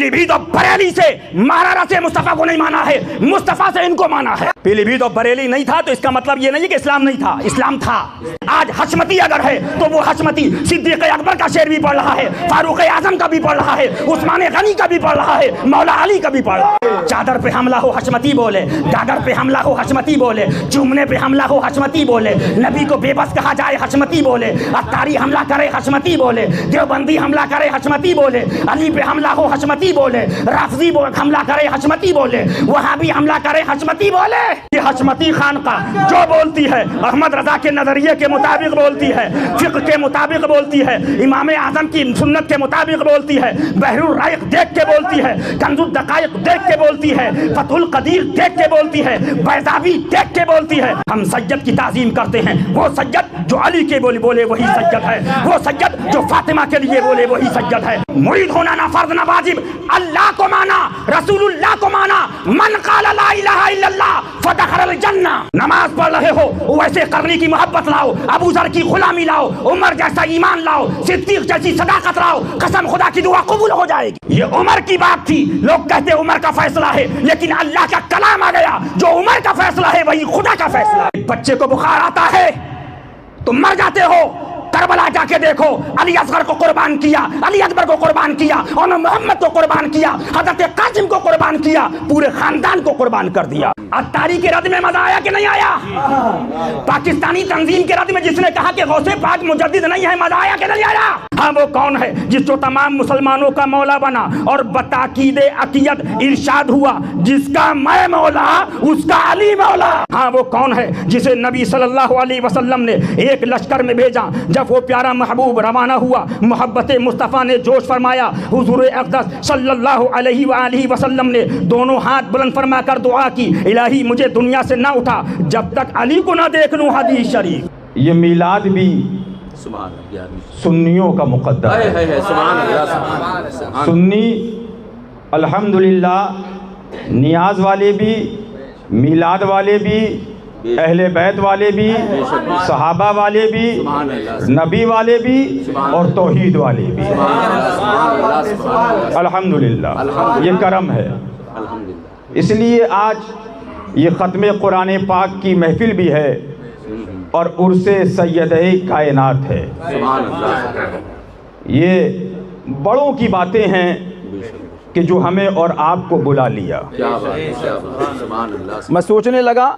پیلی بھیت اور بریلی سے مارانا سے مصطفیٰ کو نہیں مانا ہے، مصطفیٰ سے ان کو مانا ہے۔ پیلی بھیت اور بریلی نہیں تھا تو اس کا مطلب یہ نہیں کہ اسلام نہیں تھا، اسلام تھا۔ آج حشمتی اگر ہے تو وہ حشمتی صدیق اکبر کا شعر بھی پڑھ رہا ہے، فاروق اعظم کا بھی پڑھ رہا ہے، عثمان غنی کا بھی پڑھ رہا ہے، مولا علی کا بھی پڑھ رہا ہے۔ چادر پہ حملہ ہو حشمتی بولے، گاگر پہ حملہ ہو حشمتی بولے، چومنے پہ حملہ ہو حشمتی بولے، نبی کو بے بس کہا جائے حشمتی بولے، اتاری حملہ کرے حشمتی بولے، دیوبندی حملہ کرے حشمتی بولے، علی پہ حملہ ہو حشمتی بولے، رافضی حملہ کرے حشمتی بولے، وہابی حملہ کرے حشمتی بولے۔ یہ حشمتی خانقاہ جو بولتی ہے احمد رضا کے نظریے کے مطابق بولتی ہے، فقہ کے مطابق بولتی ہے، امام اعظم کی سنت کے مطابق بولتی ہے، بحر الرائق دیکھ کے بولتی ہے، کنز الدقائق دیکھ کے بولتی ہے، فتح القدیر دیکھ کے بولتی ہے، بیضاوی دیکھ کے بولتی ہے۔ ہم سید کی تعظیم کرتے ہیں، وہ سید جو علی کے بولے وہی سید ہے، وہ سید جو فاطمہ کے لیے بولے وہی سید ہے۔ مرید ہونا نہ فرض نہ واجب، اللہ کو مانا، رسول اللہ کو مانا، من قال لا الہ الا اللہ فدخل الجنہ۔ نماز پڑھ رہے ہو ویسے کرنے کی محبت لاؤ، ابو ذر کی غلامی لاؤ، عمر جیسا ایمان لاؤ، صدیق جیسی صداقت لاؤ، قسم خدا کی دعا قبول ہو جائے گی۔ یہ عمر کی بات تھی، لوگ کہتے عمر کا فیصلہ ہے، لیکن اللہ کا کلام آ گیا، جو عمر کا فیصلہ ہے وہی خدا کا فیصلہ ہے۔ بچے کو بخار آتا ہے تم مر جاتے ہو، کربلا جا کے دیکھو، علی اصغر کو قربان کیا، علی اکبر کو قربان کیا، اور محمد کو قربان کیا، حضرت قاسم کو قربان کیا، پورے خاندان کو قربان کر دیا۔ اتاری کے رد میں مزہ آیا کہ نہیں آیا؟ پاکستانی تنظیم کے رد میں جس نے کہا کہ غوث پاک مجدد نہیں ہے، مزہ آیا کہ نہیں آیا؟ ہاں وہ کون ہے جس جو تمام مسلمانوں کا مولا بنا اور بتاکید عقیدت ارشاد ہوا جس کا میں مولا اس کا علی مولا؟ ہاں وہ کون ہے جسے نبی صلی اللہ علیہ وسلم نے ایک لشکر میں بھیجا، جب وہ پیارا محبوب روانہ ہوا محبت مصطفیٰ نے جوش فرمایا، حضور اقدس صلی اللہ علیہ وآلہ وسلم نے دونوں ہاتھ بلند فرما کر دعا کی، الہی مجھے دنیا سے نہ اٹھا جب تک علی کو نہ دیکھ لوں۔ حدیث شریف۔ یہ میلاد بھی سنیوں کا مقدر ہے۔ سنی الحمدللہ نیاز والے بھی، میلاد والے بھی، اہل بیت والے بھی، صحابہ والے بھی، نبی والے بھی اور توحید والے بھی۔ الحمدللہ یہ کرم ہے۔ اس لیے آج یہ ختم قرآن پاک کی محفل بھی ہے اور عرس سید کائنات ہے۔ یہ بڑوں کی باتیں ہیں کہ جو ہمیں اور آپ کو بلا لیا۔ میں سوچنے لگا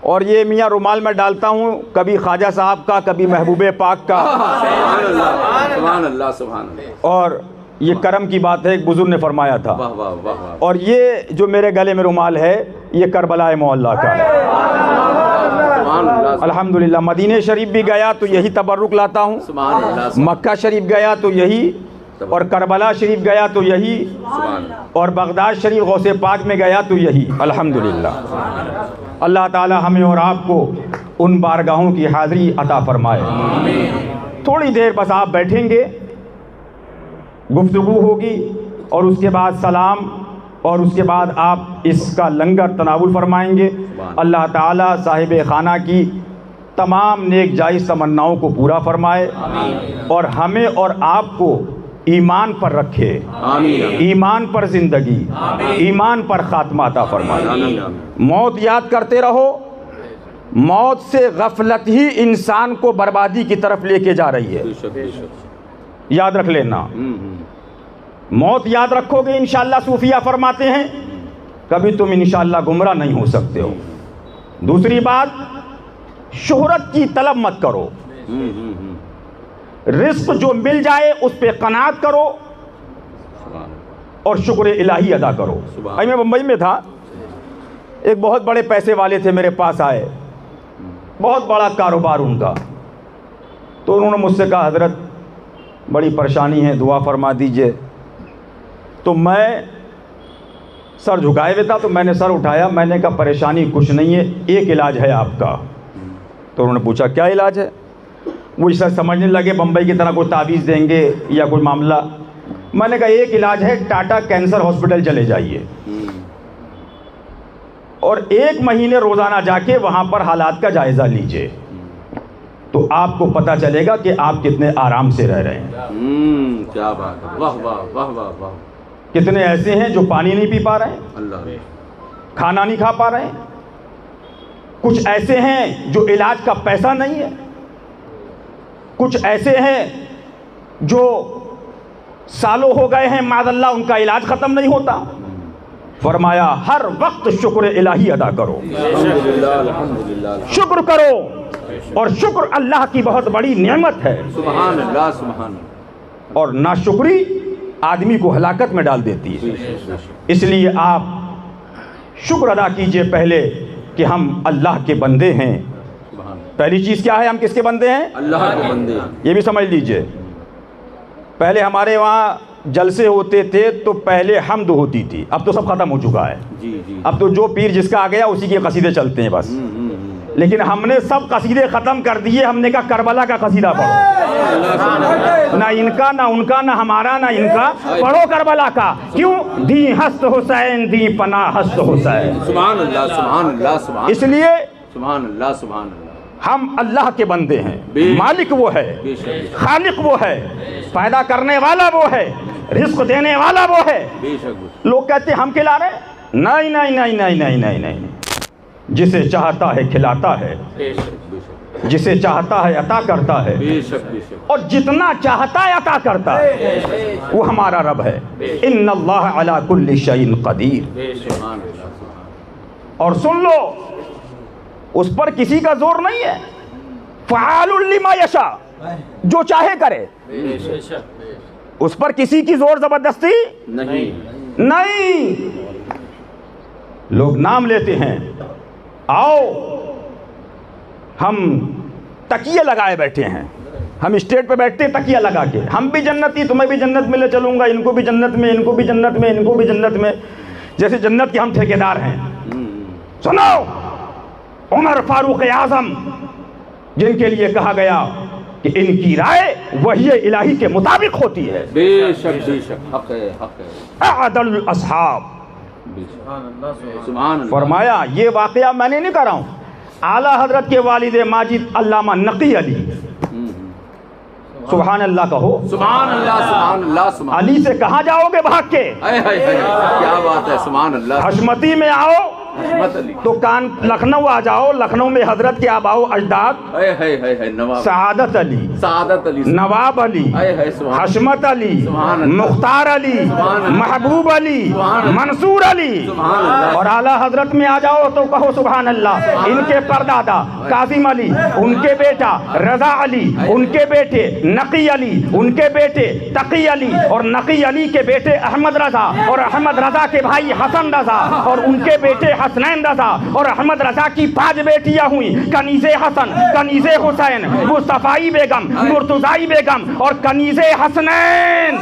اور یہ میاں رومال میں ڈالتا ہوں، کبھی خواجہ صاحب کا، کبھی محبوب پاک کا، اور یہ کرم کی بات ہے، ایک بزرگ نے فرمایا تھا۔ اور یہ جو میرے گلے میں رومال ہے یہ کربلا معلی کا ہے۔ الحمدللہ مدینہ شریف بھی گیا تو یہی تبرک لاتا ہوں، مکہ شریف گیا تو یہی، اور کربلا شریف گیا تو یہی، اور بغداد شریف غوث پاک میں گیا تو یہی۔ الحمدللہ اللہ تعالی ہمیں اور آپ کو ان بارگاہوں کی حاضری عطا فرمائے۔ تھوڑی دیر بس آپ بیٹھیں گے، گفتگو ہوگی اور اس کے بعد سلام، اور اس کے بعد آپ اس کا لنگر تناول فرمائیں گے۔ اللہ تعالیٰ صاحب خانہ کی تمام نیک جائز تمناؤں کو پورا فرمائے اور ہمیں اور آپ کو ایمان پر رکھے، ایمان پر زندگی، ایمان پر خاتمہ عطا فرمائے۔ موت یاد کرتے رہو، موت سے غفلت ہی انسان کو بربادی کی طرف لے کے جا رہی ہے، یاد رکھ لینا۔ موت یاد رکھو گے انشاءاللہ، صوفیہ فرماتے ہیں کبھی تم انشاءاللہ گمراہ نہیں ہو سکتے ہو۔ دوسری بات، شہرت کی طلب مت کرو، رزق جو مل جائے اس پہ قناعت کرو اور شکر الہی ادا کرو۔ میں ممبئی میں تھا، ایک بہت بڑے پیسے والے تھے، میرے پاس آئے، بہت بڑا کاروبار ان کا، تو انہوں نے مجھ سے کہا حضرت بڑی پریشانی ہے، دعا فرما دیجئے۔ تو میں سر جھکائے ہوئے تھا، تو میں نے سر اٹھایا، میں نے کہا پریشانی کچھ نہیں ہے، ایک علاج ہے آپ کا۔ تو انہوں نے پوچھا کیا علاج ہے؟ وہ اس طرح سمجھنے لگے بمبئی کی طرح کوئی تعویذ دیں گے یا کوئی معاملہ۔ میں نے کہا ایک علاج ہے، ٹاٹا کینسر ہاسپٹل چلے جائیے اور 1 مہینے روزانہ جا کے وہاں پر حالات کا جائزہ لیجئے، تو آپ کو پتہ چلے گا کہ آپ کتنے آرام سے رہ رہے ہیں۔ کیا بات ہے، واہ واہ واہ واہ واہ۔ کتنے ایسے ہیں جو پانی نہیں پی پا رہے ہیں، اللہ کھانا نہیں کھا پا رہے ہیں، کچھ ایسے ہیں جو علاج کا پیسہ نہیں ہے، کچھ ایسے ہیں جو سالوں ہو گئے ہیں معاذ اللہ ان کا علاج ختم نہیں ہوتا۔ فرمایا ہر وقت شکر الہی ادا کرو، الحمدللہ شکر کرو، اور شکر اللہ کی بہت بڑی نعمت ہے، سبحان اللہ سبحان اللہ۔ اور ناشکری آدمی کو ہلاکت میں ڈال دیتی ہے۔ اس لیے آپ شکر ادا کیجئے پہلے کہ ہم اللہ کے بندے ہیں۔ پہلی چیز کیا ہے، ہم کس کے بندے ہیں؟ اللہ کے بندے۔ یہ بھی سمجھ لیجئے، پہلے ہمارے وہاں جلسے ہوتے تھے تو پہلے حمد ہوتی تھی، اب تو سب ختم ہو چکا ہے، جی جی، اب تو جو پیر جس کا آ گیا اسی کے قصیدے چلتے ہیں بس۔ لیکن ہم نے سب قصیدے ختم کر دیے، ہم نے کہا کربلا کا قصیدہ پڑھو، نہ ان کا نہ ان کا نہ ہمارا نہ ان کا، پڑھو کربلا کا۔ کیوں؟ دی ہست حسین دی پناہ ہست حسین۔ سبحان اللہ سبحان اللہ سبحان اس لیے سبحان اللہ سبحان اللہ۔ ہم اللہ کے بندے ہیں، مالک وہ ہے، بے شک خالق وہ ہے، پیدا کرنے والا وہ ہے، رزق دینے والا وہ ہے۔ بے شک، لوگ کہتے ہیں ہم کھلا رہے ہیں، نہیں نہیں نہیں نہیں نہیں نہیں نہیں، جسے چاہتا ہے کھلاتا ہے، بے شک بے شک جسے چاہتا ہے عطا کرتا ہے، بے شک بے شک، اور جتنا چاہتا ہے عطا کرتا ہے، وہ ہمارا رب ہے۔ ان اللہ علی کل شیء قدیر۔ بے شک، سبحان اللہ سبحان اور سن لو، اس پر کسی کا زور نہیں ہے، فعال لما یشاء، جو چاہے کرے، بے شک، اس پر کسی کی زور زبردستی نہیں، نہیں۔ لوگ نام لیتے ہیں، آؤ ہم تکیے لگائے بیٹھے ہیں، ہم اسٹیٹ پہ بیٹھتے ہیں تکیہ لگا کے، ہم بھی جنتی، تمہیں بھی جنت میں لے چلوں گا، ان کو بھی جنت میں، ان کو بھی جنت میں، ان کو بھی جنت میں، جیسے جنت کے ہم ٹھیکیدار ہیں۔ سنو، عمر فاروق اعظم جن کے لیے کہا گیا کہ ان کی رائے وحی الہی کے مطابق ہوتی ہے، بے شک بے شک، حق ہے حق ہے، اعدل الاصحاب، بے شک، سبحان اللہ۔ فرمایا یہ واقعہ میں نے نہیں کہہ رہا ہوں، اعلیٰ حضرت کے والد ماجد علامہ نقی علی، سبحان اللہ کہو، سبحان اللہ سبحان اللہ سبحان علی سے کہاں جاؤ گے بھاگ کے؟ کیا بات ہے، سبحان اللہ۔ حشمتی میں آؤ حشمت علی، تو لکھنؤ آ جاؤ، لکھنؤ میں حضرت کے آباء و اجداد نواب سعادت علی، سعادت علی، نواب علی، سبحان حشمت علی، سبحان اللہ، مختار علی، سبحان اللہ، محبوب علی، سبحان اللہ، منصور علی، سبحان اللہ، اور اعلیٰ حضرت میں آ جاؤ تو کہو سبحان اللہ۔ ان کے پردادا کاظم علی، ان کے بیٹا رضا علی، ان کے بیٹے نقی علی، ان کے بیٹے تقی علی، اور نقی علی کے بیٹے احمد رضا، اور احمد رضا کے بھائی حسن رضا، اور ان کے بیٹے حسنین رضا، اور احمد رضا کی 5 بیٹیاں ہوئیں، کنیز حسن، کنیز حسین، مصطفی بیگم، مرتضی بیگم، اور کنیز حسنین۔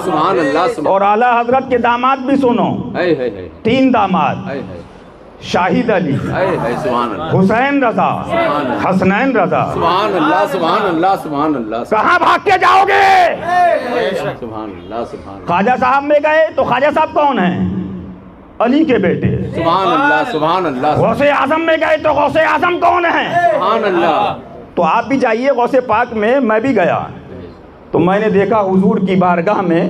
سبحان اللہ، اور اعلیٰ حضرت کے داماد بھی سنو، 3 داماد، شاہد علی، سبحان اللہ، حسین رضا، حسنین رضا۔ سبحان اللہ سبحان اللہ سبحان اللہ، کہاں بھاگ کے جاؤ گے؟ سبحان اللہ سبحان اللہ، خواجہ صاحب میں گئے تو خواجہ صاحب کون ہیں؟ علی کے بیٹے۔ سبحان اللہ سبحان اللہ، غوث اعظم میں گئے تو غوث اعظم کون ہیں؟ سبحان اللہ۔ تو آپ بھی جائیے غوث پاک میں بھی گیا تو میں نے دیکھا حضور کی بارگاہ میں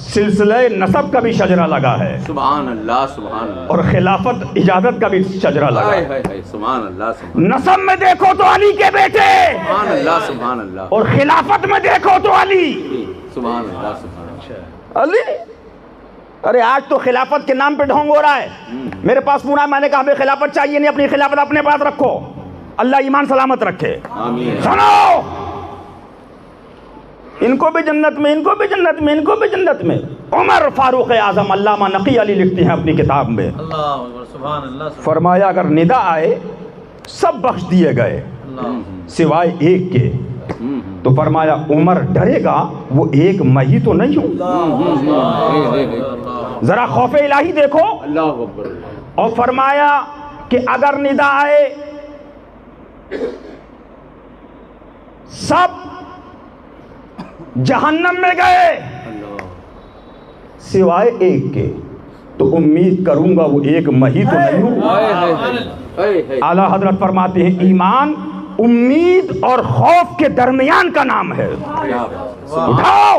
سلسلہ نسب کا بھی شجرہ لگا ہے، سبحان اللہ سبحان اللہ، اور خلافت اجازت کا بھی شجرہ لگا ہے۔ سبحان اللہ سبحان نسب میں دیکھو تو علی کے بیٹے، اللہ سبحان اللہ، اور خلافت میں دیکھو تو علی، سبحان اللہ سبحان اللہ، علی۔ ارے آج تو خلافت کے نام پہ ڈھونگ ہو رہا ہے، میرے پاس پورا ہے، میں نے کہا ہمیں خلافت چاہیے نہیں، اپنی خلافت اپنے پاس رکھو، اللہ ایمان سلامت رکھے۔ آمین۔ سنو، ان کو بھی جنت میں، ان کو بھی جنت میں، ان کو بھی جنت میں۔ عمر فاروق اعظم علامہ نقی علی لکھتے ہیں اپنی کتاب میں، فرمایا اگر ندا آئے سب بخش دیے گئے سوائے ایک کے، تو فرمایا عمر ڈرے گا، وہ ایک میں ہی تو نہیں ہوں۔ ذرا خوف الہی دیکھو، اللہ اکبر۔ اور فرمایا کہ اگر ندا آئے سب جہنم میں گئے سوائے ایک کے، تو امید کروں گا وہ ایک میں ہی تو نہیں ہوں۔ اعلیٰ حضرت فرماتے ہیں ایمان امید اور خوف کے درمیان کا نام ہے۔ اٹھاؤ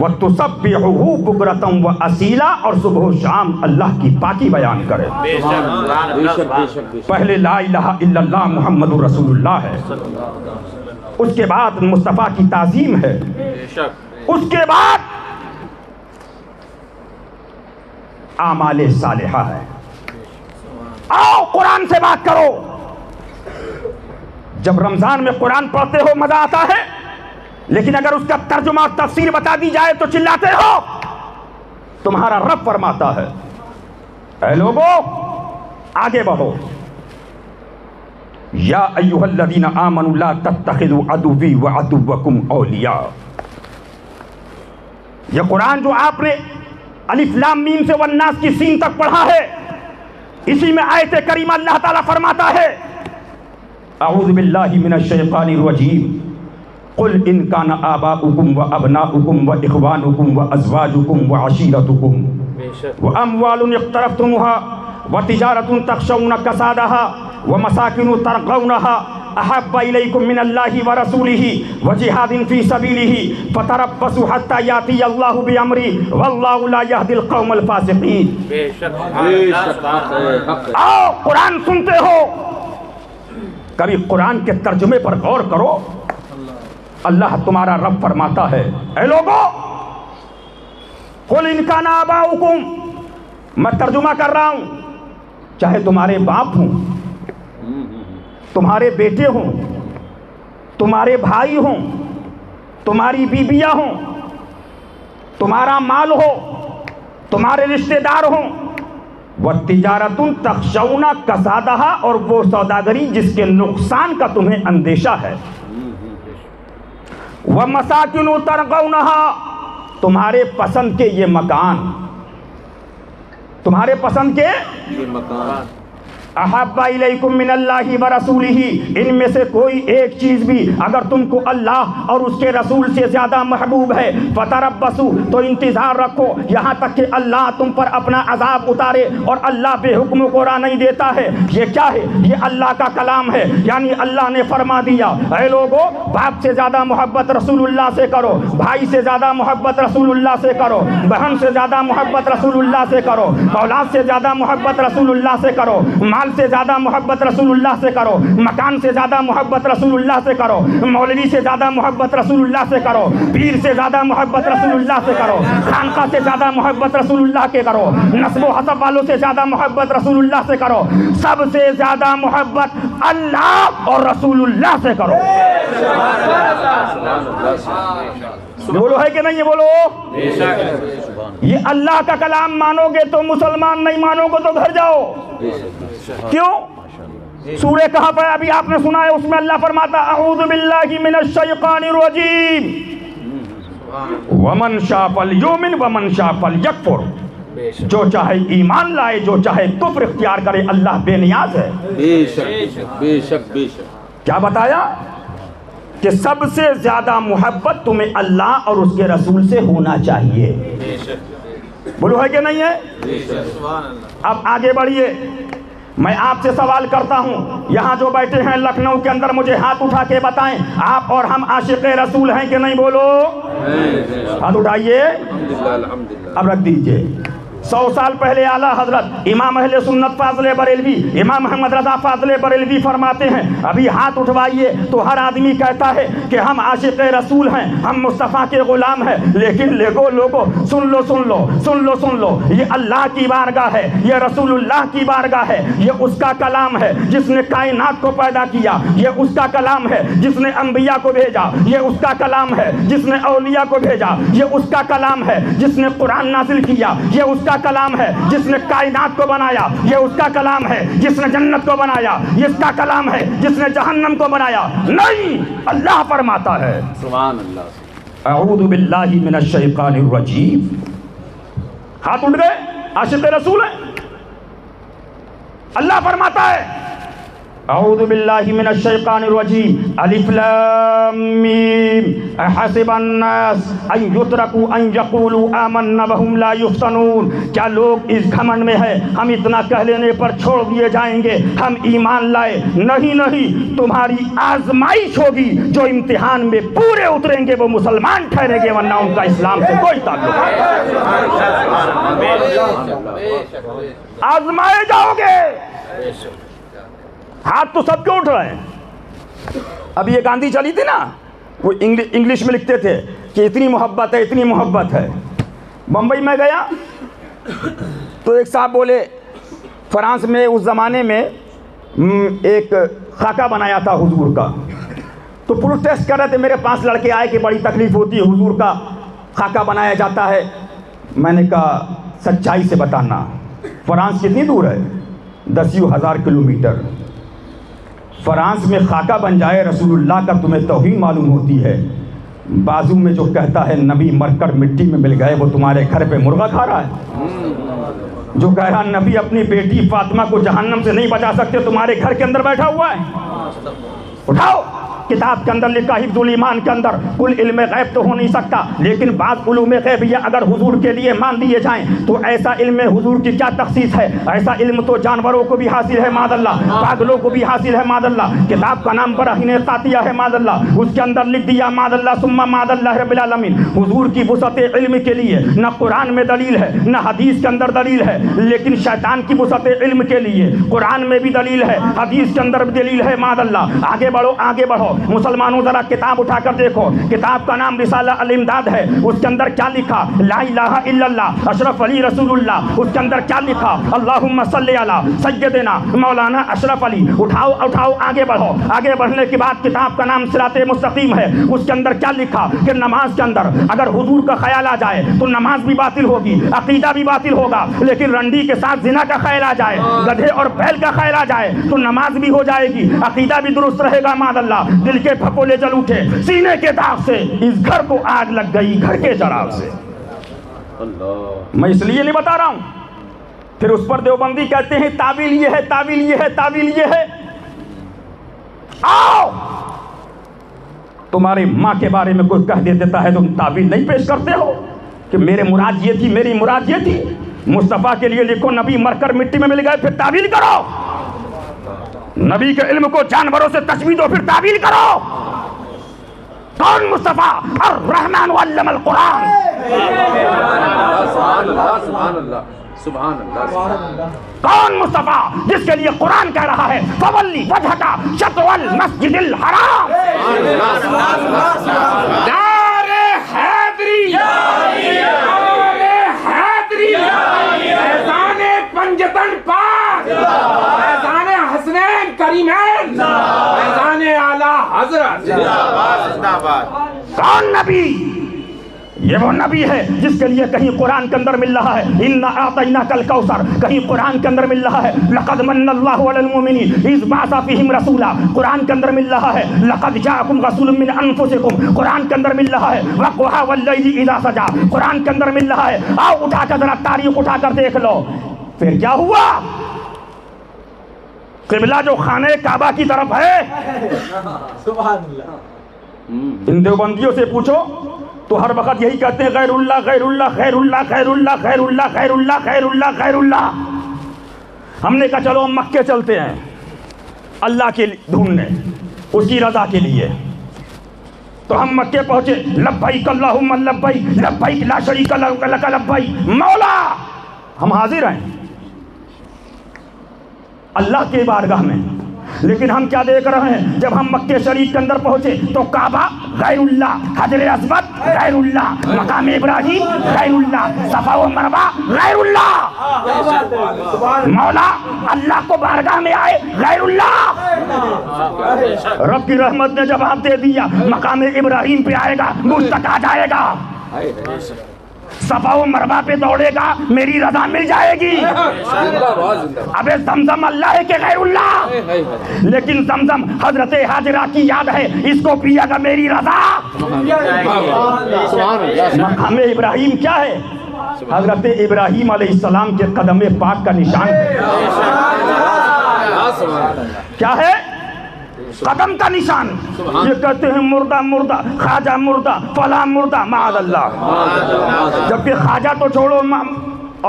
وَتُسَبِّحُهُ بُكْرَةً وَأَصِيلًا، اور صبح و شام اللہ کی پاکی بیان کرے۔ پہلے لا الہ الا اللہ محمد رسول اللہ ہے، اس کے بعد مصطفیٰ کی تعظیم ہے، اس کے بعد اعمال صالحہ ہے۔ آؤ قرآن سے بات کرو۔ جب رمضان میں قرآن پڑھتے ہو مزہ آتا ہے، لیکن اگر اس کا ترجمہ اور تفسیر بتا دی جائے تو چلاتے ہو۔ تمہارا رب فرماتا ہے اے لوگو آگے بڑھو، یا ایھا الذین آمنوا لا تتخذوا عدوی وعدوکم اولیاء۔ یہ قرآن جو آپ نے الف لام میم سے والناس کی سین تک پڑھا ہے، اسی میں آیت کریمہ اللہ تعالیٰ فرماتا ہے اعوذ باللہ من الشیطان الرجیم قل ان کان آباؤکم وابناؤکم واخوانکم وازواجکم وعشیرتکم واموال اقترفتموها وتجارة تخشون کسادها ومساکن ترضونها احب الیکم من اللہ ورسولہ وجہاد فی سبیلہ فتربصوا حتی یاتی اللہ بامرہ واللہ لا یہدی القوم الفاسقین۔ آؤ قرآن سنتے ہو، کبھی قرآن کے ترجمے پر غور کرو۔ اللہ تمہارا رب فرماتا ہے اے لوگو قل ان کان آباؤکم، میں ترجمہ کر رہا ہوں، چاہے تمہارے باپ ہوں، تمہارے بیٹے ہوں، تمہارے بھائی ہوں، تمہاری بیویاں ہوں، تمہارا مال ہو، تمہارے رشتہ دار ہوں، وَتِجَارَةٌ تَخْشَوْنَ کَسَادَهَا، اور وہ سوداگری جس کے نقصان کا تمہیں اندیشہ ہے، وَمَسَاكِنُ تَرْضَوْنَهَا، تمہارے پسند کے یہ مکان، تمہارے پسند کے یہ مکان، احب الیکم من اللہ ورسولہ، ان میں سے کوئی ایک چیز بھی اگر تم کو اللہ اور اس کے رسول سے زیادہ محبوب ہے فتربصوا، تو انتظار رکھو یہاں تک کہ اللہ تم پر اپنا عذاب اتارے، اور اللہ بے حکموں کو راہ نہیں دیتا ہے۔ یہ کیا ہے؟ یہ اللہ کا کلام ہے، یعنی اللہ نے فرما دیا اے لوگو باپ سے زیادہ محبت رسول اللہ سے کرو، بھائی سے زیادہ محبت رسول اللہ سے کرو، بہن سے زیادہ محبت رسول اللہ سے کرو، اولاد سے زیادہ محبت رسول اللہ سے کرو، مال سے زیادہ محبت رسول اللہ سے کرو، مکان سے زیادہ محبت رسول اللہ سے کرو، مولوی سے زیادہ محبت رسول اللہ سے کرو، پیر سے زیادہ محبت رسول اللہ سے کرو، خانقاہ سے زیادہ محبت رسول اللہ کے کرو، نسب و حسب والوں سے زیادہ محبت رسول اللہ سے کرو، سب سے زیادہ محبت اللہ اور رسول اللہ سے کرو۔ بولو ہے کہ نہیں؟ یہ بولو۔ یہ اللہ کا کلام مانو گے تو مسلمان، نہیں مانو گے تو گھر جاؤ۔ کیوں؟ سورہ کہف ہے، ابھی آپ نے سنا ہے، اس میں اللہ فرماتا اعوذ باللہ من الشیطان الرجیم ومن شاء فلیؤمن ومن شاء فلیکفر، جو چاہے ایمان لائے، جو چاہے کفر اختیار کرے، اللہ بے نیاز ہے۔ بے شک بے شک بے شک۔ کیا بتایا؟ کہ سب سے زیادہ محبت تمہیں اللہ اور اس کے رسول سے ہونا چاہیے۔ بولو ہے کہ نہیں ہے؟ اب آگے بڑھیے، میں آپ سے سوال کرتا ہوں، یہاں جو بیٹھے ہیں لکھنؤ کے اندر، مجھے ہاتھ اٹھا کے بتائیں آپ اور ہم عاشق رسول ہیں کہ نہیں؟ بولو، ہاتھ اٹھائیے۔ اب رکھ دیجئے۔ 100 سال پہلے اعلیٰ حضرت امام اہل سنت فاضل بریلوی، امام محمد رضا فاضل بریلوی فرماتے ہیں، ابھی ہاتھ اٹھوائیے تو ہر آدمی کہتا ہے کہ ہم عاشق رسول ہیں، ہم مصطفیٰ کے غلام ہیں، لیکن لوگو سن لو، یہ اللہ کی بارگاہ ہے، یہ رسول اللہ کی بارگاہ ہے، یہ اس کا کلام ہے جس نے کائنات کو پیدا کیا، یہ اس کا کلام ہے جس نے انبیاء کو بھیجا، یہ اس کا کلام ہے جس نے اولیاء کو بھیجا، یہ اس کا کلام ہے جس نے قرآن نازل کیا، یہ اس کا کلام ہے جس نے کائنات کو بنایا، یہ اس کا کلام ہے جس نے جنت کو بنایا، یہ اس کا کلام ہے جس نے جہنم کو بنایا۔ نہیں، اللہ فرماتا ہے سبحان اللہ، اعوذ باللہ من الشیطان الرجیم۔ ہاتھ اٹھ گئے، عاشق رسول ہیں۔ اللہ فرماتا ہے اعوذ باللہ من الشیطان الرجیم الف لام میم احسب الناس ان یترکوا ان یقولوا آمنا وهم لا یفتنون، کیا لوگ اس گھمنڈ میں ہے ہم اتنا کہہ لینے پر چھوڑ دیے جائیں گے ہم ایمان لائے؟ نہیں نہیں، تمہاری آزمائش ہوگی، جو امتحان میں پورے اتریں گے وہ مسلمان ٹھہریں گے، ورنہ ان کا اسلام سے کوئی تعلق نہیں۔ آزمائے جاؤ گے۔ ہاتھ تو سب کیوں اٹھ رہے ہیں؟ اب یہ گاندھی چلی تھی نا، وہ انگلش میں لکھتے تھے کہ اتنی محبت ہے، اتنی محبت ہے۔ بمبئی میں گیا تو ایک صاحب بولے فرانس میں اس زمانے میں ایک خاکہ بنایا تھا حضور کا، تو پروٹیسٹ کر رہے تھے، میرے پاس لڑکے آئے کہ بڑی تکلیف ہوتی ہے، حضور کا خاکہ بنایا جاتا ہے۔ میں نے کہا سچائی سے بتانا، فرانس کتنی دور ہے؟ 10,000 کلومیٹر۔ فرانس میں خاکہ بن جائے رسول اللہ کا، تمہیں توہین معلوم ہوتی ہے؟ بازو میں جو کہتا ہے نبی مر کر مٹی میں مل گئے، وہ تمہارے گھر پہ مرغا کھا رہا ہے؟ جو کہہ رہا نبی اپنی بیٹی فاطمہ کو جہنم سے نہیں بچا سکتے، تمہارے گھر کے اندر بیٹھا ہوا ہے؟ اٹھاؤ، کتاب کے اندر لکھا حفظ الایمان کے اندر کل علم غیب تو ہو نہیں سکتا، لیکن بعض علوم غیبیہ اگر حضور کے لیے مان لیے جائیں تو ایسا علم حضور کی کیا تخصیص ہے؟ ایسا علم تو جانوروں کو بھی حاصل ہے معاذ اللہ، پاگلوں کو بھی حاصل ہے معاذ اللہ۔ کتاب کا نام براہین قاطعہ ہے معاذ اللہ، اس کے اندر لکھ دیا معاذ اللہ ثم معاذ اللہ رب العالمین۔ حضور کی وسعت علم کے لیے نہ قرآن میں دلیل ہے نہ حدیث کے اندر دلیل ہے، لیکن شیطان کی وسعت علم کے لیے قرآن میں بھی دلیل ہے، حدیث کے اندر بھی دلیل ہے معاذ اللہ۔ آگے بڑھو آگے بڑھو مسلمانوں، ذرا کتاب اٹھا کر دیکھو، کتاب کا نام رسالہ الامداد ہے، اس کے اندر کیا لکھا؟ لا الہ الا اللہ اشرف علی رسول اللہ، اس کے اندر کیا لکھا؟ اللہم صلی علی سیدنا مولانا اشرف علی۔ اٹھاؤ اٹھاؤ آگے بڑھو، آگے بڑھنے کے بعد کتاب کا نام صراط مستقیم ہے، اس کے اندر کیا لکھا کہ نماز کے اندر اگر حضور کا خیال آ جائے تو نماز بھی باطل ہوگی، عقیدہ بھی باطل ہوگا، لیکن رنڈی کے ساتھ زنا کا خیال آ جائے، گدھے اور بیل کا خیال آ جائے تو نماز بھی ہو جائے گی، عقیدہ بھی درست رہے گا معاذ اللہ۔ دل کے پھپولے جل اٹھے، سینے کے داغ سے اس گھر کو آگ لگ گئی، گھر کے چراغ سے۔ میں اس لیے نہیں بتا رہا ہوں، پھر اس پر دیوبندی کہتے ہیں تعویل یہ ہے، تعویل یہ ہے، تعویل یہ ہے۔ آؤ، تمہاری ماں کے بارے میں کوئی کہہ دیتا ہے تم تعویل نہیں پیش کرتے ہو کہ میرے مراد یہ تھی، میری مراد یہ تھی؟ مصطفیٰ کے لیے لکھو نبی مر کر مٹی میں مل گئے، پھر تعویل کرو۔ نبی کے علم کو جانوروں سے تشبیہ دو، پھر تعویل کرو۔ کون مصطفیٰ؟ الرحمن علم القرآن۔ سبحان اللہ سبحان اللہ سبحان اللہ۔ کون مصطفیٰ جس کے لیے قرآن کہہ رہا ہے فولی وجہک شطر المسجد الحرام۔ نعرہ حیدری، نعرہ حیدری، فیضان پنجتن پاک، فیضان حسنین کریمین، فیضان اعلیٰ حضرت۔ کون نبی؟ یہ وہ نبی ہے جس کے لیے کہیں قرآن کے اندر مل رہا ہے اِنَّا أَعْطَيْنَاكَ الْكَوْثَرَ، کہیں قرآن کے اندر مل رہا ہے لَقَدْ مَنَّ اللَّهُ عَلَى الْمُؤْمِنِينَ إِذْ بَعَثَ فِيهِمْ رَسُولًا، قرآن کے اندر مل رہا ہے لَقَدْ جَاءَكُمْ رَسُولٌ مِّنْ أَنفُسِكُمْ، قرآن کے اندر مل رہا ہے وَالضُّحَىٰ وَاللَّيْلِ إِذَا سَجَىٰ، قرآن کے اندر مل رہا ہے۔ آؤ اٹھا کر ذرا تاریخ اٹھا کر دیکھ لو، پھر کیا ہوا؟ قبلہ جو خانہ کعبہ کی طرف ہے، سبحان اللہ، ان دیوبندیوں سے پوچھو تو ہر وقت یہی کہتے ہیں غیر اللہ غیر اللہ غیر اللہ غیر اللہ غیر اللہ غیر اللہ غیر اللہ غیر اللہ۔ ہم نے کہا چلو ہم مکے چلتے ہیں اللہ کے ڈھونڈنے، اس کی رضا کے لیے۔ تو ہم مکے پہنچے، لبیک اللہم لبیک لبیک لا شریک لک لبیک، مولا ہم حاضر ہیں اللہ کے بارگاہ میں۔ لیکن ہم کیا دیکھ رہے ہیں؟ جب ہم مکے شریف کے اندر پہنچے تو کعبہ غیر اللہ، حجر اسود غیر اللہ، مقام ابراہیم غیر اللہ، صفا و مروہ غیر اللہ۔ مولا اللہ کو بارگاہ میں آئے غیر اللہ۔ رب کی رحمت نے جواب دے دیا، مقام ابراہیم پہ آئے گا مجھ تک آ جائے گا، صفا و مروہ پہ دوڑے گا میری رضا مل جائے گی۔ ابے زمزم اللہ ہے کہ غیر اللہ؟ لیکن زمزم حضرت حاجرہ کی یاد ہے، اس کو پیا گا میری رضا۔ مقام ابراہیم کیا ہے؟ حضرت ابراہیم علیہ السلام کے قدم پاک کا نشان ہے۔ کیا ہے؟ قدم کا نشان. یہ کہتے ہیں مردہ مردہ، خواجہ مردہ، فلاں مردہ، معاذ اللہ. جبکہ خواجہ تو چھوڑو،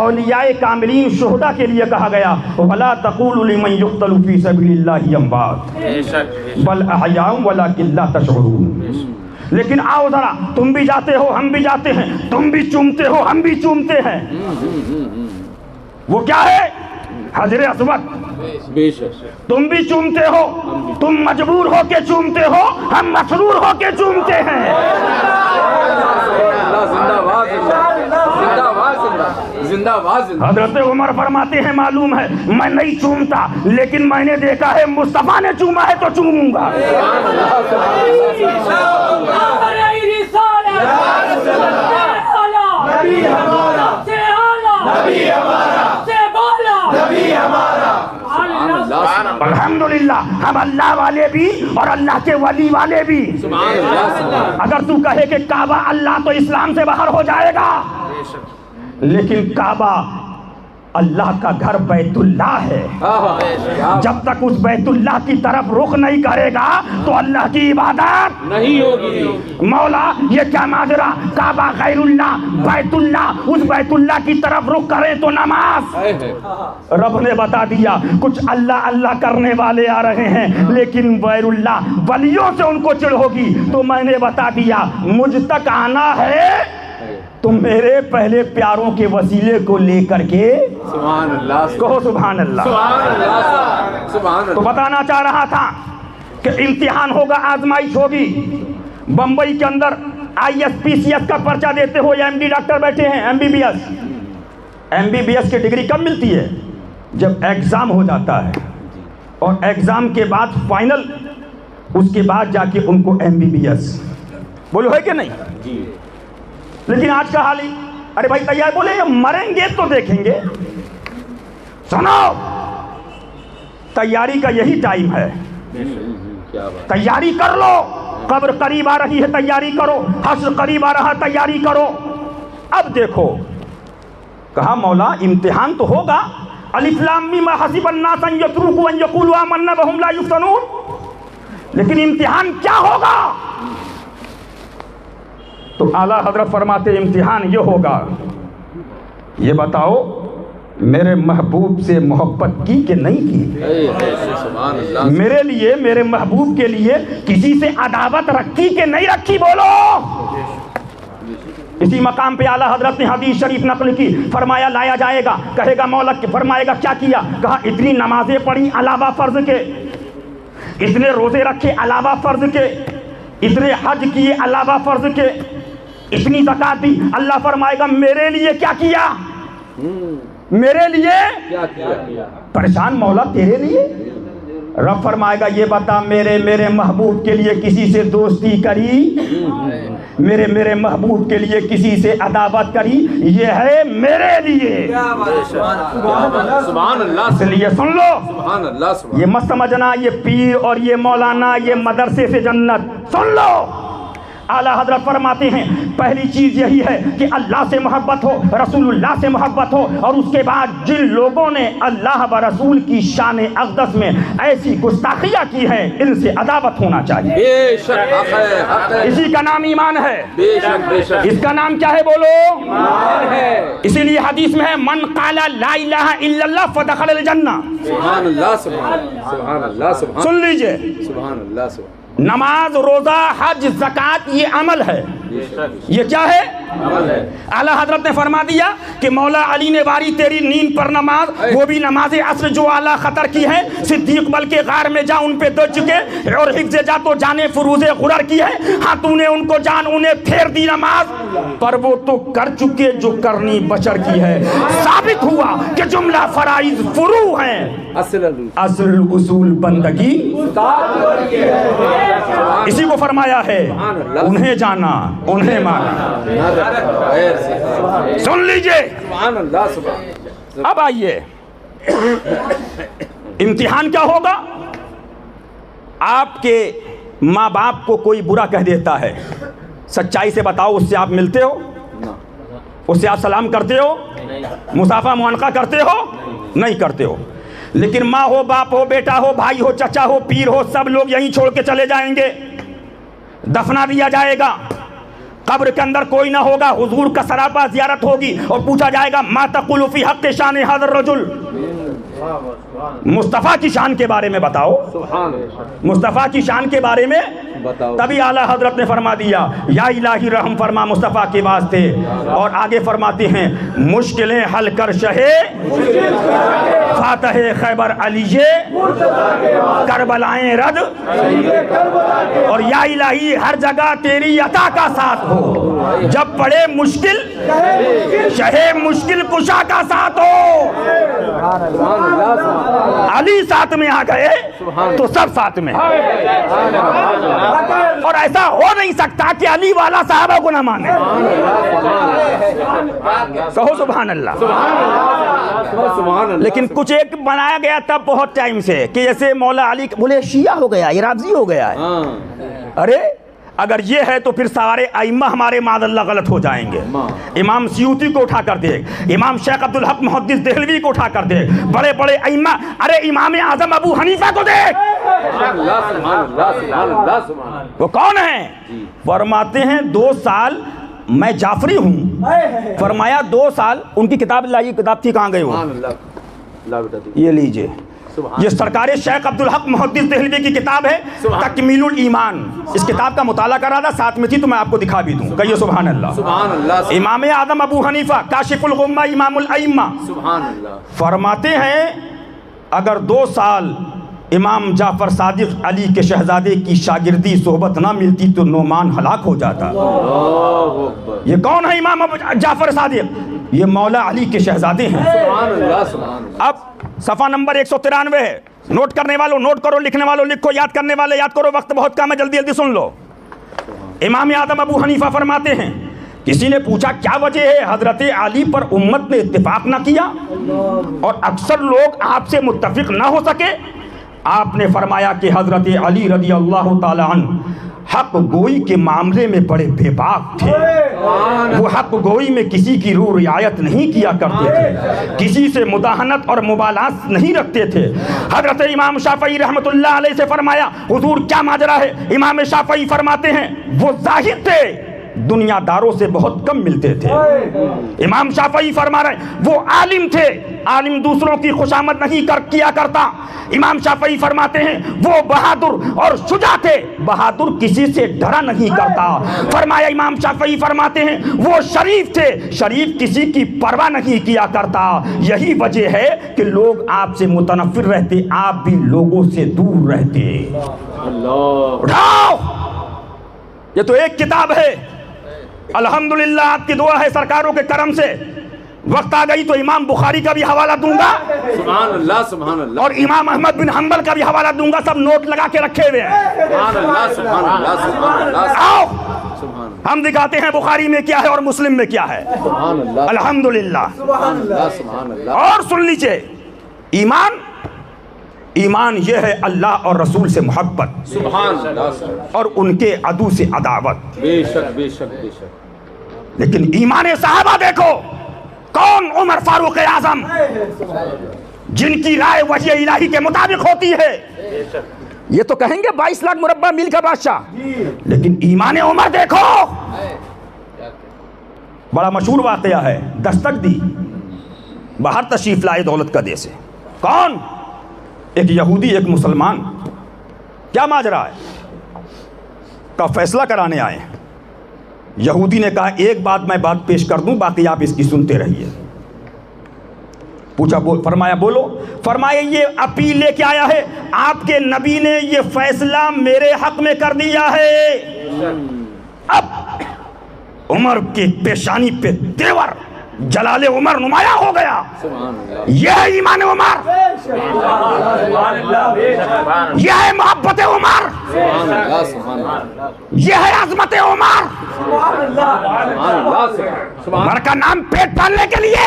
اولیاء کاملین شہداء کے لیے کہا گیا وَلَا تَقُولُوا لِمَنْ يُقْتَلُ فِي سَبِيلِ اللَّهِ أَمْوَاتٌ بَلْ أَحْيَاءٌ وَلَكِنْ لَا تَشْعُرُونَ. لیکن آؤ ذرا، تم بھی جاتے ہو ہم بھی جاتے ہیں، تم بھی چومتے ہو ہم بھی چومتے ہیں. وہ کیا ہے؟ حجر اسود. تم بھی چومتے ہو، تم مجبور ہو کے چومتے ہو، ہم مسرور ہو کے چومتے ہیں. حضرت عمر فرماتے ہیں معلوم ہے میں نہیں چومتا، لیکن میں نے دیکھا ہے مصطفیٰ نے چوما ہے تو چوموں گا. الحمدللہ ہم اللہ والے بھی اور اللہ کے ولی والے بھی. اگر تو کہے کہ کعبہ اللہ تو اسلام سے باہر ہو جائے گا، لیکن کعبہ اللہ کا گھر بیت اللہ ہے. جب تک اس بیت اللہ کی طرف رخ نہیں کرے گا تو اللہ کی عبادت نہیں ہوگی. مولا یہ کیا ماجرا، کعبہ غیر اللہ، بیت اللہ، اس بیت اللہ کی طرف رخ کرے تو نماز. رب نے بتا دیا کچھ اللہ اللہ کرنے والے آ رہے ہیں لیکن غیر اللہ ولیوں سے ان کو چڑ ہوگی. تو میں نے بتا دیا مجھ تک آنا ہے تو میرے پہلے پیاروں کے وسیلے کو لے کر کے سبحان اللہ، کہو سبحان اللہ. تو بتانا چاہ رہا تھا کہ امتحان ہوگا، آزمائش ہوگی. بمبئی کے اندر ISPCS کا پرچہ دیتے ہو یا MD ڈاکٹر بیٹھے ہیں MBBS کی ڈگری کب ملتی ہے؟ جب ایگزام ہو جاتا ہے اور ایگزام کے بعد فائنل، اس کے بعد جا کے ان کو MBBS. بولو ہے کہ نہیں؟ لیکن آج کا حال ہی ارے بھائی تیار، بولے مریں گے تو دیکھیں گے. سنو، تیاری کا یہی ٹائم ہے. تیاری کر لو، قبر قریب آ رہی ہے تیاری کرو، حشر قریب آ رہا تیاری کرو. اب دیکھو کہا مولا امتحان تو ہوگا. الف لام میم حسب الناس ان یترکوا ان یقولوا آمنا وهم لا یفتنون. لیکن امتحان کیا ہوگا؟ تو اعلیٰ حضرت فرماتے امتحان یہ ہوگا، یہ بتاؤ میرے محبوب سے محبت کی کہ نہیں کی؟ میرے لیے، میرے محبوب کے لیے کسی سے عداوت رکھی کہ نہیں رکھی؟ بولو. اسی مقام پہ اعلیٰ حضرت نے حدیث شریف نقل کی، فرمایا لایا جائے گا، کہے گا مولا، فرمائے گا کیا کیا؟ کہا اتنی نمازیں پڑھی علاوہ فرض کے، اتنے روزے رکھے علاوہ فرض کے، اتنے حج کیے علاوہ فرض کے، اتنی زکات دی. اللہ فرمائے گا میرے لیے کیا کیا؟ میرے لیے کیا کیا؟ پریشان مولا تیرے لیے. رب فرمائے گا یہ بتا میرے محبوب کے لیے کسی سے دوستی کری؟ میرے محبوب کے لیے کسی سے عداوت کری؟ یہ ہے میرے لیے. سبحان اللہ. اس لیے سن لو، سبحان اللہ. یہ مت سمجھنا یہ پیر اور یہ مولانا یہ مدرسے سے جنت. سن لو، اعلیٰ حضرت فرماتے ہیں پہلی چیز یہی ہے کہ اللہ سے محبت ہو، رسول اللہ سے محبت ہو، اور اس کے بعد جن لوگوں نے اللہ و رسول کی شان اقدس میں ایسی گستاخیاں کی ہیں ان سے عداوت ہونا چاہیے. بے شک حق ہے، حق ہے. اسی کا نام ایمان ہے. بے شک، بے شک. اس کا نام کیا ہے؟ بولو ایمان ہے. اسی لیے حدیث میں ہے من قال لا الہ الا اللہ فدخل الجنہ. سبحان اللہ، سبحان اللہ، سبحان اللہ، سبحان سن لیجئے، سبحان اللہ، سبحان نماز، روزہ، حج، زکوٰۃ یہ عمل ہے. یہ کیا ہے؟ عمل ہے. اعلیٰ حضرت نے فرما دیا کہ مولا علی نے باری تیری نیند پر نماز، وہ بھی نماز عصر جو اعلیٰ خطر کی ہے. صدیق بلکہ غار میں جا ان پہ دو چکے، اور حفظ جا تو جانے فروز غرر کی ہے. ہاں تو نے ان کو جان انہیں پھیر دی نماز پر، وہ تو کر چکے جو کرنی بشر کی ہے. ثابت ہوا کہ جملہ فرائض فروع ہیں، اصل اصول بندگی. اسی کو فرمایا ہے انہیں جانا انہیں مانا. سن لیجئے. اب آئیے امتحان کیا ہوگا؟ آپ کے ماں باپ کو کوئی برا کہہ دیتا ہے، سچائی سے بتاؤ اس سے آپ ملتے ہو؟ اس سے آپ سلام کرتے ہو؟ مصافحہ معانقہ کرتے ہو؟ نہیں کرتے ہو. لیکن ماں ہو، باپ ہو، بیٹا ہو، بھائی ہو، چچا ہو، پیر ہو، سب لوگ یہیں چھوڑ کے چلے جائیں گے، دفنا دیا جائے گا، قبر کے اندر کوئی نہ ہوگا، حضور کا سراپا زیارت ہوگی اور پوچھا جائے گا ما تقول فی حق شان ھذا الرجل، مصطفیٰ کی شان کے بارے میں بتاؤ، مصطفیٰ کی شان کے بارے میں بتاؤ۔ تبھی اعلیٰ حضرت نے فرما دیا یا الہی رحم فرما مصطفیٰ کے واسطے، اور آگے فرماتے ہیں مشکلیں حل کر شہے فاتح خیبر علی کربلائیں رد، اور یا الہی ہر جگہ تیری عطا کا ساتھ ہو، جب پڑے مشکل شہے مشکل کشا کا ساتھ ہو۔ علی ساتھ میں آ گئے تو سب ساتھ میں، اور ایسا ہو نہیں سکتا کہ علی والا صحابہ کو نہ مانے، کہو سبحان اللہ۔ لیکن کچھ ایک بنایا گیا تب بہت ٹائم سے کہ جیسے مولا علی بولے شیعہ ہو گیا، یہ رافضی ہو گیا ہے۔ ارے اگر یہ ہے تو پھر سارے ائمہ ہمارے معاذ اللہ غلط ہو جائیں گے۔ امام سیوطی کو اٹھا کر دیکھ، امام شیخ عبدالحق محدث دہلوی کو اٹھا کر دیکھ، بڑے بڑے ائمہ، ارے امام اعظم ابو حنیفہ کو دیکھ، وہ کون ہیں؟ فرماتے ہیں 2 سال میں جعفری ہوں، فرمایا 2 سال، ان کی کتاب لائیے، کتاب تھی کہاں گئی وہ، یہ لیجئے، یہ سرکار شیخ عبدالحق محدث دہلوی کی کتاب ہے تکمیل الایمان، اس کتاب کا مطالعہ کر رہا تھا، ساتھ میں تھی تو میں آپ کو دکھا بھی دوں، کہیے سبحان اللہ۔ امام اعظم ابو حنیفہ کاشف الغمہ امام الائمہ فرماتے ہیں اگر 2 سال امام جعفر صادق علی کے شہزادے کی شاگردی صحبت نہ ملتی تو نعمان ہلاک ہو جاتا۔ یہ کون ہے امام جعفر صادق؟ یہ مولا علی کے شہزادے ہیں۔ اب صفحہ نمبر 193 ہے، نوٹ کرنے والوں نوٹ کرو، لکھنے والوں لکھو، یاد کرنے والے یاد کرو، وقت بہت کم ہے، جلدی جلدی سن لو۔ امام اعظم ابو حنیفہ فرماتے ہیں کسی نے پوچھا کیا وجہ ہے حضرت علی پر امت نے اتفاق نہ کیا اور اکثر لوگ آپ سے متفق نہ ہو سکے؟ آپ نے فرمایا کہ حضرت علی رضی اللہ تعالی عنہ حق گوئی کے معاملے میں بڑے بے باک تھے، وہ حق گوئی میں کسی کی روح رعایت نہیں کیا کرتے تھے، کسی سے مداہنت اور مبالات نہیں رکھتے تھے۔ حضرت امام شافعی رحمت اللہ علیہ سے فرمایا حضور کیا ماجرا ہے؟ امام شافعی فرماتے ہیں وہ زاہد تھے، دنیا داروں سے بہت کم ملتے تھے۔ امام شافعی فرما رہے ہیں وہ عالم تھے، عالم دوسروں کی خوشامد نہیں کیا کرتا۔ امام شافعی فرماتے ہیں وہ بہادر اور شجاع تھے، بہادر کسی سے ڈرا نہیں کرتا۔ فرمایا امام شافعی فرماتے ہیں وہ شریف تھے، شریف کسی کی پرواہ نہیں کیا کرتا۔ یہی وجہ ہے کہ لوگ آپ سے متنفر رہتے، آپ بھی لوگوں سے دور رہتے۔ اٹھاؤ، یہ تو ایک کتاب ہے، الحمدللہ آپ کی دعا ہے سرکاروں کے کرم سے وقت آ گئی تو امام بخاری کا بھی حوالہ دوں گا، سبحان اللہ سبحان اللہ، اور امام احمد بن حنبل کا بھی حوالہ دوں گا، سب نوٹ لگا کے رکھے ہوئے ہیں۔ سبحان اللہ سبحان اللہ سبحان اللہ، آؤ سبحان ہم دکھاتے ہیں بخاری میں کیا ہے اور مسلم میں کیا ہے، اللہ، الحمدللہ۔ سبحان اللہ سبحان اللہ۔ اور سن لیجئے، ایمان یہ ہے اللہ اور رسول سے محبت، سبحان اللہ، اور ان کے عدو سے عداوت۔ بے شک بے شک بے شک۔ لیکن ایمان صحابہ دیکھو، کون؟ عمر فاروق اعظم، جن کی رائے وحی الہی کے مطابق ہوتی ہے۔ یہ تو کہیں گے 22 لاکھ مربع میل کا بادشاہ، لیکن ایمان عمر دیکھو۔ بڑا مشہور واقعہ ہے، دستک دی، باہر تشریف لائے دولت قدے سے۔ کون؟ ایک یہودی ایک مسلمان، کیا ماجرا ہے؟ کا فیصلہ کرانے آئے۔ یہودی نے کہا ایک بات میں بات پیش کر دوں، باقی آپ اس کی سنتے رہیے۔ پوچھا فرمایا بولو۔ فرمایا یہ اپیل لے کے آیا ہے، آپ کے نبی نے یہ فیصلہ میرے حق میں کر دیا ہے۔ اب عمر کی پیشانی پہ تیور جلال عمر نمایاں ہو گیا۔ یہ ہے ایمان عمر، یہ ہے محبت عمر، یہ ہے عظمت عمر۔ عمر کا نام پیٹ پالنے کے لیے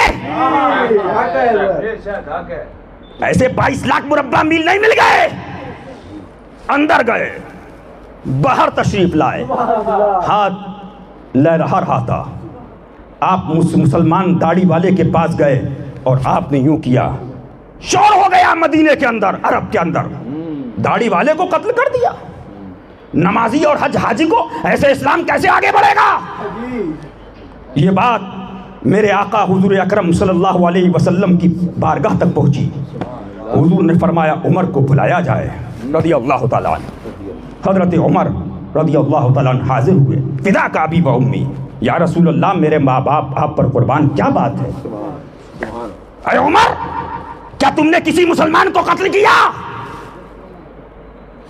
ایسے 22 لاکھ مربع میل نہیں مل گئے، اندر گئے، باہر تشریف لائے، ہاتھ لہرا رہا تھا۔ آپ مسلمان داڑھی والے کے پاس گئے اور آپ نے یوں کیا، شور ہو گیا مدینے کے اندر، عرب کے اندر، داڑھی والے کو قتل کر دیا، نمازی اور حاجی کو، ایسے اسلام کیسے آگے بڑھے گا؟ یہ بات میرے آقا حضور اکرم صلی اللہ علیہ وسلم کی بارگاہ تک پہنچی۔ حضور نے فرمایا عمر کو بلایا جائے رضی اللہ تعالیٰ عنہ۔ حضرت عمر رضی اللہ تعالیٰ عنہ حاضر ہوئے، فدا کا ابی و امی، یا رسول اللہ میرے ماں باپ آپ پر قربان، کیا بات ہے؟ اے عمر، کیا تم نے کسی مسلمان کو قتل کیا؟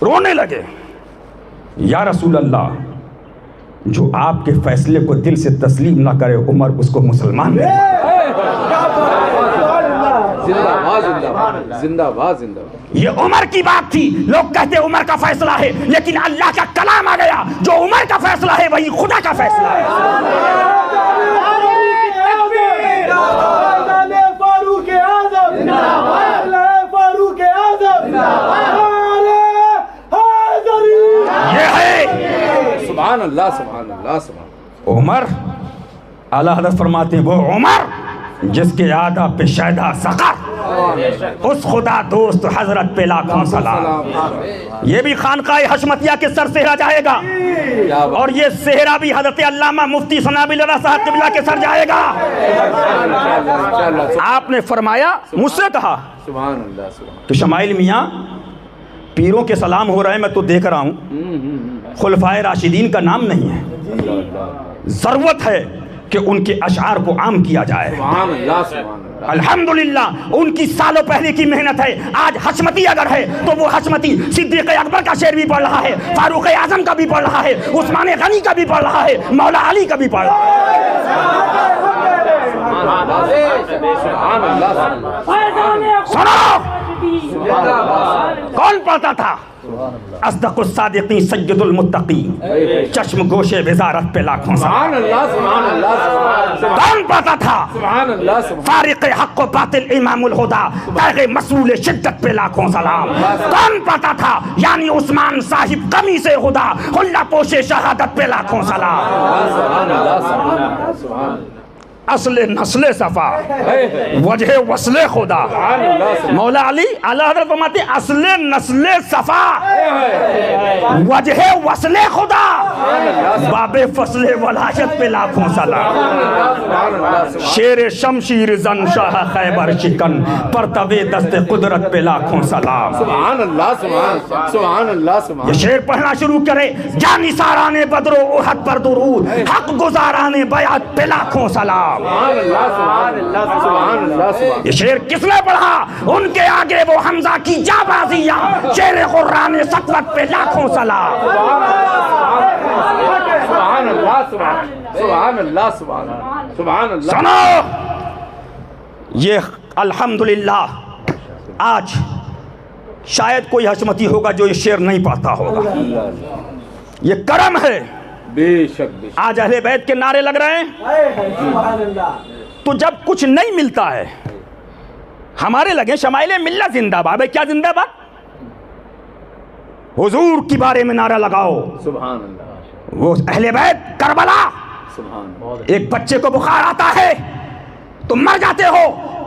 رونے لگے۔ یا رسول اللہ، جو آپ کے فیصلے کو دل سے تسلیم نہ کرے عمر اس کو مسلمان نہیں۔ زندہ باد زندہ باد۔ یہ عمر کی بات تھی، لوگ کہتے عمر کا فیصلہ ہے، لیکن اللہ کا کلام آ گیا، جو عمر کا فیصلہ ہے وہی خدا کا فیصلہ ہے۔ فاروق اعظم، فاروق اعظم، یہ ہے سبحان اللہ سبحان اللہ سبحان عمر۔ اعلیٰ حضرت فرماتے ہیں وہ عمر جس کے آدھا پہ شیدہ سقر، اس خدا دوست حضرت پہ لاکھوں سلام۔ یہ بھی خانقاہ حشمتیہ کے سر سہرا جائے گا، اور یہ سہرا بھی حضرت علامہ مفتی ثنابل اللہ صاحب قبلہ کے سر جائے گا۔ آپ نے فرمایا، مجھ سے کہا سبحان اللہ سبحان کہ شمائل میاں پیروں کے سلام ہو رہے ہیں، میں تو دیکھ رہا ہوں، خلفائے راشدین کا نام نہیں ہے، ضرورت ہے کہ ان کے اشعار کو عام کیا جائے۔ سبحان اللہ سبحان اللہ۔ الحمدللہ ان کی سالوں پہلے کی محنت ہے، آج حشمتی اگر ہے تو وہ حشمتی صدیق اکبر کا شعر بھی پڑھ رہا ہے، فاروق اعظم کا بھی پڑھ رہا ہے، عثمان غنی کا بھی پڑھ رہا ہے، مولا علی کا بھی پڑھ رہا ہے۔ سنو کون پڑھتا تھا؟ اصدق الصادقین سید المتقین، چشم گوشے وزارت پہ لاکھوں سبحان اللہ سبحان اللہ کون پڑھتا تھا؟ سبحان اللہ سبحان فارق حق و باطل امام الہدا، تیغ مسئول شدت پہ لاکھوں سلام۔ کون پڑھتا تھا؟ یعنی عثمان صاحب قمی سے خدا، خلا پوش شہادت پہ لاکھوں سلام۔ اصل نسل صفا، وجہ وصل خدا، مولا علی اعلیٰ حضرت فرماتے ہیں اصل نسل صفا، وجہ وصل خدا، باب فصل ولایت پہ لاکھوں سلام۔ شیر شمشیر زن شاہ خیبر شکن، پرتو دست قدرت پہ لاکھوں سلام۔ سبحان اللہ سبحان اللہ سبحان۔ یہ شعر پڑھنا شروع کرے، جانی سارانے بدر و احد پر درود، حق گزارانے بیعت پہ لاکھوں سلام۔ سبحان اللہ سبحان اللہ سبحان اللہ سبحان۔ یہ شعر کس نے پڑھا؟ ان کے آگے وہ حمزہ کی جابازیاں، شیر قرآن سطوت پہ لاکھوں سلام۔ سبحان اللہ سبحان سبحان اللہ سبحان سبحان اللہ۔ سنو، یہ الحمدللہ آج شاید کوئی حشمتی ہوگا جو یہ شعر نہیں پڑھتا ہوگا، یہ کرم ہے۔ بے شک بے شک۔ آج اہل بیت کے نعرے لگ رہے ہیں، سبحان اللہ۔ تو جب کچھ نہیں ملتا ہے ہمارے لگے شمائل ملت زندہ باد۔ کیا زندہ باد؟ حضور کی بارے میں نعرہ لگاؤ، سبحان اللہ وہ اہل بیت کربلا۔ سبحان اللہ۔ ایک بچے کو بخار آتا ہے تم مر جاتے ہو،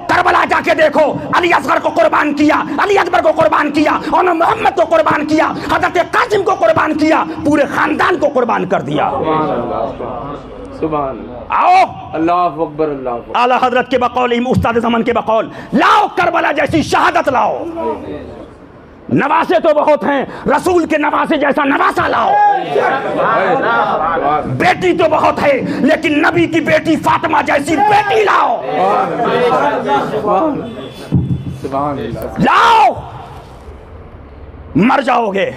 کربلا جا کے دیکھو، علی اصغر کو قربان کیا، علی اکبر کو قربان کیا، اور محمد کو قربان کیا، حضرت قاسم کو قربان کیا، پورے خاندان کو قربان کر دیا۔ سبحان اللہ سبحان اللہ۔ آؤ اللہ اکبر اللہ اکبر۔ اعلیٰ حضرت کے بقول، استاد زمان کے بقول، لاؤ کربلا جیسی شہادت لاؤ۔ نواسے تو بہت ہیں، رسول کے نواسے جیسا نواسا لاؤ۔ بیٹی تو بہت ہے، لیکن نبی کی بیٹی فاطمہ جیسی بیٹی لاؤ۔ سبحان اللہ۔ لاؤ، مر جاؤ گے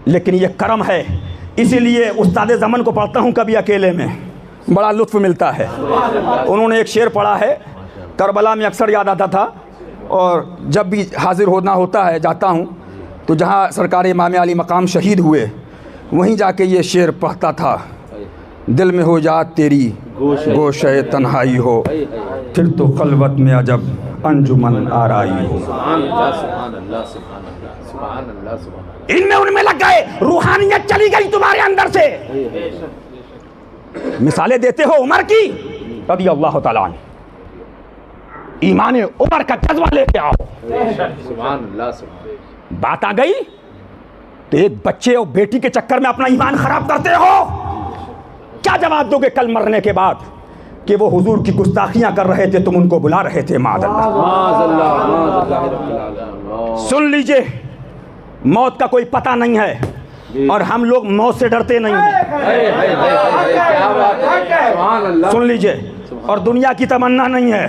لیکن یہ کرم ہے۔ اسی لیے استاد زمن کو پڑھتا ہوں کبھی اکیلے میں، بڑا لطف ملتا ہے۔ انہوں نے ایک شعر پڑھا ہے، کربلا میں اکثر یاد آتا تھا، اور جب بھی حاضر ہونا ہوتا ہے جاتا ہوں تو جہاں سرکار امام علی مقام شہید ہوئے وہیں جا کے یہ شعر پڑھتا تھا، دل میں ہو جات تیری گوشہ تنہائی ہو، پھر تو خلوت میں عجب انجمن آرائی ہو۔ سبحان اللہ سبحان اللہ سبحان اللہ سبحان اللہ سبحان اللہ۔ ان میں لگ گئے، روحانیت چلی گئی تمہارے اندر سے۔ مثالیں دیتے ہو عمر کی رضی اللہ تعالیٰ عنہ، ایمان عمر کا جذبہ لے کے آؤ. سبحان اللہ سبحان. بات آ گئی تو ایک بچے اور بیٹی کے چکر میں اپنا ایمان خراب کرتے ہو. کیا جواب دو گے کل مرنے کے بعد کہ وہ حضور کی گستاخیاں کر رہے تھے, تم ان کو بلا رہے تھے؟ معاذ اللہ. معاذ اللہ معاذ اللہ رب العالمین. سن لیجئے, موت کا کوئی پتہ نہیں ہے اور ہم لوگ موت سے ڈرتے نہیں ہیں. کیا بات ہے. سبحان اللہ. سن لیجئے, اور دنیا کی تمنا نہیں ہے,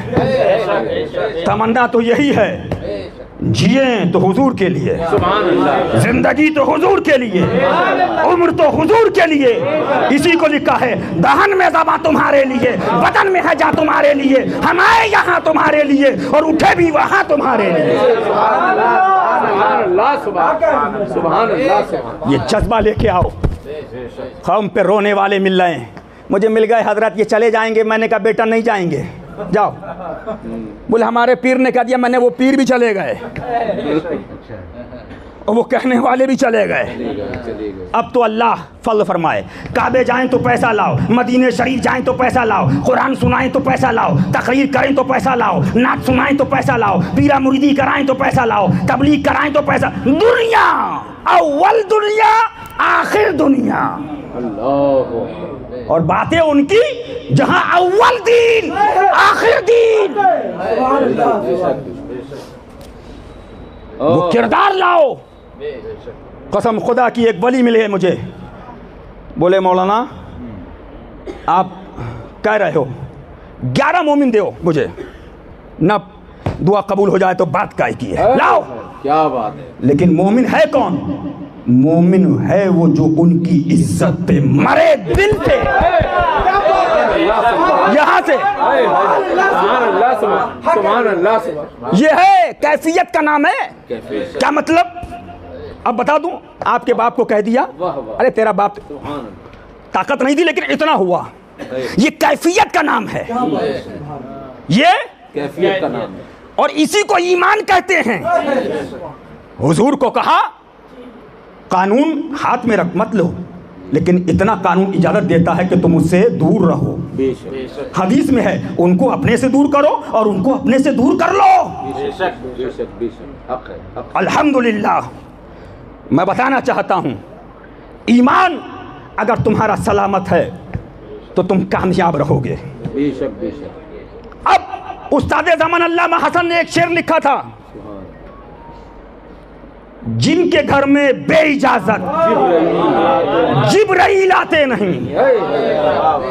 تمنا تو یہی ہے جیئیں تو حضور کے لیے, سبحان اللہ. زندگی تو حضور کے لیے, عمر تو حضور کے لیے. اسی کو لکھا ہے دہن میں زباں تمہارے لیے, بدن میں ہے جا تمہارے لیے, ہم آئے یہاں تمہارے لیے اور اٹھے بھی وہاں تمہارے لیے. سبحان اللہ سبحان. سبحان اللہ سبحان. یہ جذبہ لے کے آؤ. قوم پہ رونے والے مل رہے ہیں, مجھے مل گئے حضرت یہ چلے جائیں گے. میں نے کہا بیٹا نہیں جائیں گے, جاؤ. بولے ہمارے پیر نے کہہ دیا. میں نے وہ پیر بھی چلے گئے اور وہ کہنے والے بھی چلے گئے. اب تو اللہ فضل فرمائے. کعبے جائیں تو پیسہ لاؤ, مدینہ شریف جائیں تو پیسہ لاؤ, قرآن سنائیں تو پیسہ لاؤ, تقریر کریں تو پیسہ لاؤ, نعت سنائیں تو پیسہ لاؤ, پیرا مریدی کرائیں تو پیسہ لاؤ, تبلیغ کرائیں تو پیسہ. دنیا اول دنیا آخر دنیا. اور باتیں ان کی جہاں اول دین آخر دین. وہ کردار لاؤ. قسم خدا کی ایک ولی ملے مجھے, بولے مولانا آپ کہہ رہے ہو 11 مومن دیو مجھے, نہ دعا قبول ہو جائے تو بات کائی کی ہے. لاؤ. کیا بات ہے. لیکن مومن ہے کون؟ مومن ہے وہ جو ان کی عزت پہ مرے دل سے. یہاں سے سبحان اللہ سبحان. سبحان اللہ سبحان. یہ ہے کیفیت کا نام ہے. کیا مطلب؟ اب بتا دوں. آپ کے باپ کو کہہ دیا ارے تیرا باپ طاقت نہیں دی لیکن اتنا ہوا. یہ کیفیت کا نام ہے, یہ کیفیت کا نام ہے. اور اسی کو ایمان کہتے ہیں. حضور کو کہا قانون ہاتھ میں رکھ مت لو, لیکن اتنا قانون اجازت دیتا ہے کہ تم اس سے دور رہو. حدیث میں ہے ان کو اپنے سے دور کرو اور ان کو اپنے سے دور کر لو. الحمدللہ. میں بتانا چاہتا ہوں ایمان اگر تمہارا سلامت ہے تو تم کامیاب رہو گے. اب استاد زمان علامہ حسن نے ایک شعر لکھا تھا, جن کے گھر میں بے اجازت جبرائیل آتے نہیں,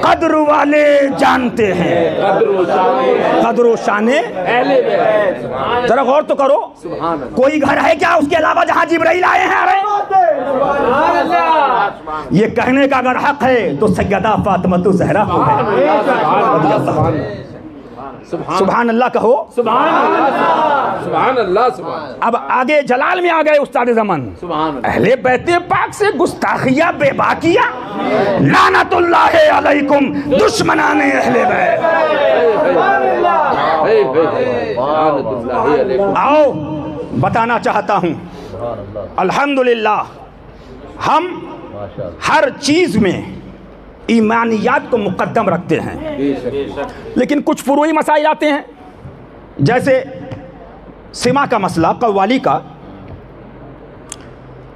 قدر والے جانتے ہیں قدر و شان. ذرا غور تو کرو, کوئی گھر ہے کیا اس کے علاوہ جہاں جبرائیل آئے ہیں؟ ارے یہ کہنے کا اگر حق ہے تو سیدہ فاطمہ الزہرا کو ہے. سبحان اللہ کہو. سبحان اللہ سبحان. اب آگے جلال میں آ گئے استاد زمان. اہل بیت پاک سے گستاخیہ بے باکیہ, لعنت اللہ علیکم دشمنان اہل بیت. آؤ بتانا چاہتا ہوں الحمدللہ ہم ہر چیز میں ایمانیات کو مقدم رکھتے ہیں, لیکن کچھ فروعی مسائل آتے ہیں جیسے سما کا مسئلہ, قوالی کا.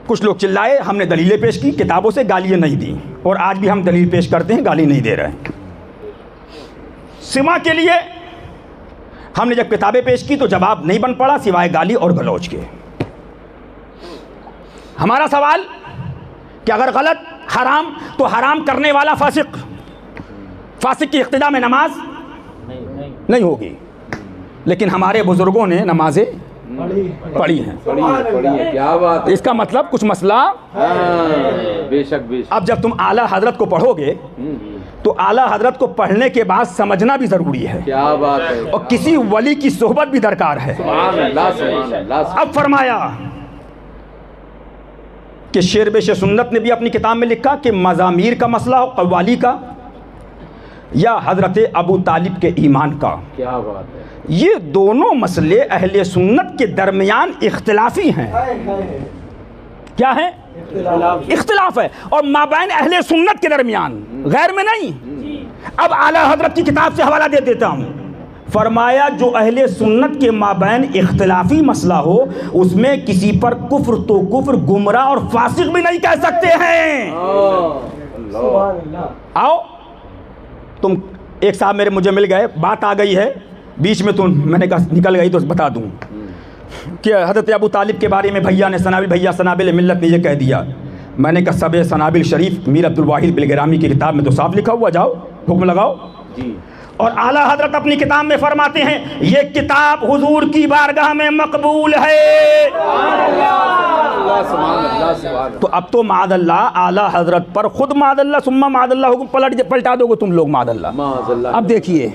کچھ لوگ چلائے, ہم نے دلیلیں پیش کی, کتابوں سے گالیاں نہیں دی, اور آج بھی ہم دلیل پیش کرتے ہیں, گالی نہیں دے رہے ہیں. سما کے لیے ہم نے جب کتابیں پیش کی تو جواب نہیں بن پڑا سوائے گالی اور گلوچ کے. ہمارا سوال کہ اگر غلط حرام تو حرام کرنے والا فاسق, فاسق کی اقتداء میں نماز نہیں ہوگی, لیکن ہمارے بزرگوں نے نمازیں پڑھی ہیں. کیا بات. اس کا مطلب کچھ مسئلہ. بے شک بے شک. اب جب تم اعلیٰ حضرت کو پڑھو گے تو اعلیٰ حضرت کو پڑھنے کے بعد سمجھنا بھی ضروری ہے, کیا بات ہے. اور کسی ولی کی صحبت بھی درکار ہے. سبحان اللہ سبحان اللہ. اب فرمایا کہ شیر بیش سنت نے بھی اپنی کتاب میں لکھا کہ مزامیر کا مسئلہ ہو, قوالی کا, یا حضرت ابو طالب کے ایمان کا, کیا بات ہے. یہ دونوں مسئلے اہل سنت کے درمیان اختلافی ہیں. کیا ہے؟ اختلاف ہے, اور مابین اہل سنت کے درمیان, غیر میں نہیں. اب اعلیٰ حضرت کی کتاب سے حوالہ دے دیتا ہوں, فرمایا جو اہل سنت کے مابین اختلافی مسئلہ ہو اس میں کسی پر کفر تو کفر، گمراہ اور فاسق بھی نہیں کہہ سکتے ہیں۔ سبحان اللہ۔ آؤ تم، ایک صاحب میرے مجھے مل گئے، بات آ گئی ہے بیچ میں، تو میں نے کہا نکل گئی تو بتا دوں کہ حضرت ابو طالب کے بارے میں بھیا نے، سنابل بھیا سنابل ملت نے یہ کہہ دیا۔ میں نے کہا سب سنابل شریف میر عبدالواحد بلگرامی کی کتاب میں تو صاف لکھا ہوا، جاؤ حکم لگاؤ۔ اور اعلیٰ حضرت اپنی کتاب میں فرماتے ہیں یہ کتاب حضور کی بارگاہ میں مقبول ہے۔ تو اب تو معاذ اللہ اعلیٰ حضرت پر خود معاذ اللہ ثم معاذ اللہ حکم پلٹا دو گے تم لوگ معاذ اللہ۔ اب دیکھیے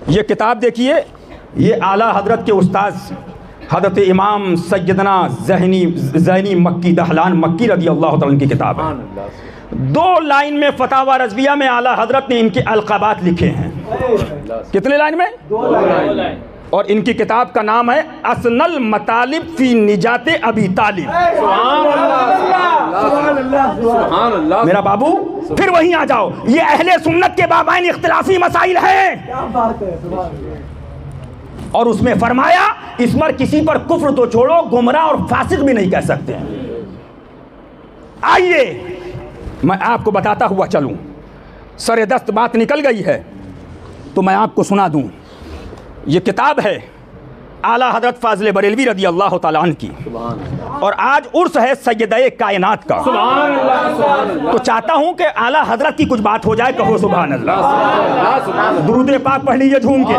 یہ کتاب، دیکھیے یہ اعلیٰ حضرت کے استاذ حضرت امام سیدنا زینی مکی دہلان مکی رضی اللہ تعالیٰ کی کتاب ہے۔ 2 لائن میں فتاوی رضویہ میں اعلیٰ حضرت نے ان کے القابات لکھے ہیں۔ کتنے لائن میں؟ 2 لائن۔ اور ان کی کتاب کا نام ہے اسن المطالب فی نجات ابی طالب۔ سبحان اللہ۔ میرا بابو پھر وہیں آ جاؤ، یہ اہل سنت کے بابائن اختلافی مسائل ہیں، کیا بات ہے، سبحان اللہ۔ اور اس میں فرمایا اس پر کسی پر کفر تو چھوڑو، گمراہ اور فاسق بھی نہیں کہہ سکتے ہیں۔ آئیے میں آپ کو بتاتا ہوا چلوں، سر دست بات نکل گئی ہے تو میں آپ کو سنا دوں۔ یہ کتاب ہے اعلیٰ حضرت فاضل بریلوی رضی اللہ تعالیٰ عنہ کی، اور آج عرس ہے سیدہ کائنات کا، تو چاہتا ہوں کہ اعلیٰ حضرت کی کچھ بات ہو جائے، کہو سبحان اللہ، درود پاک پڑھ لیجئے جھوم کے۔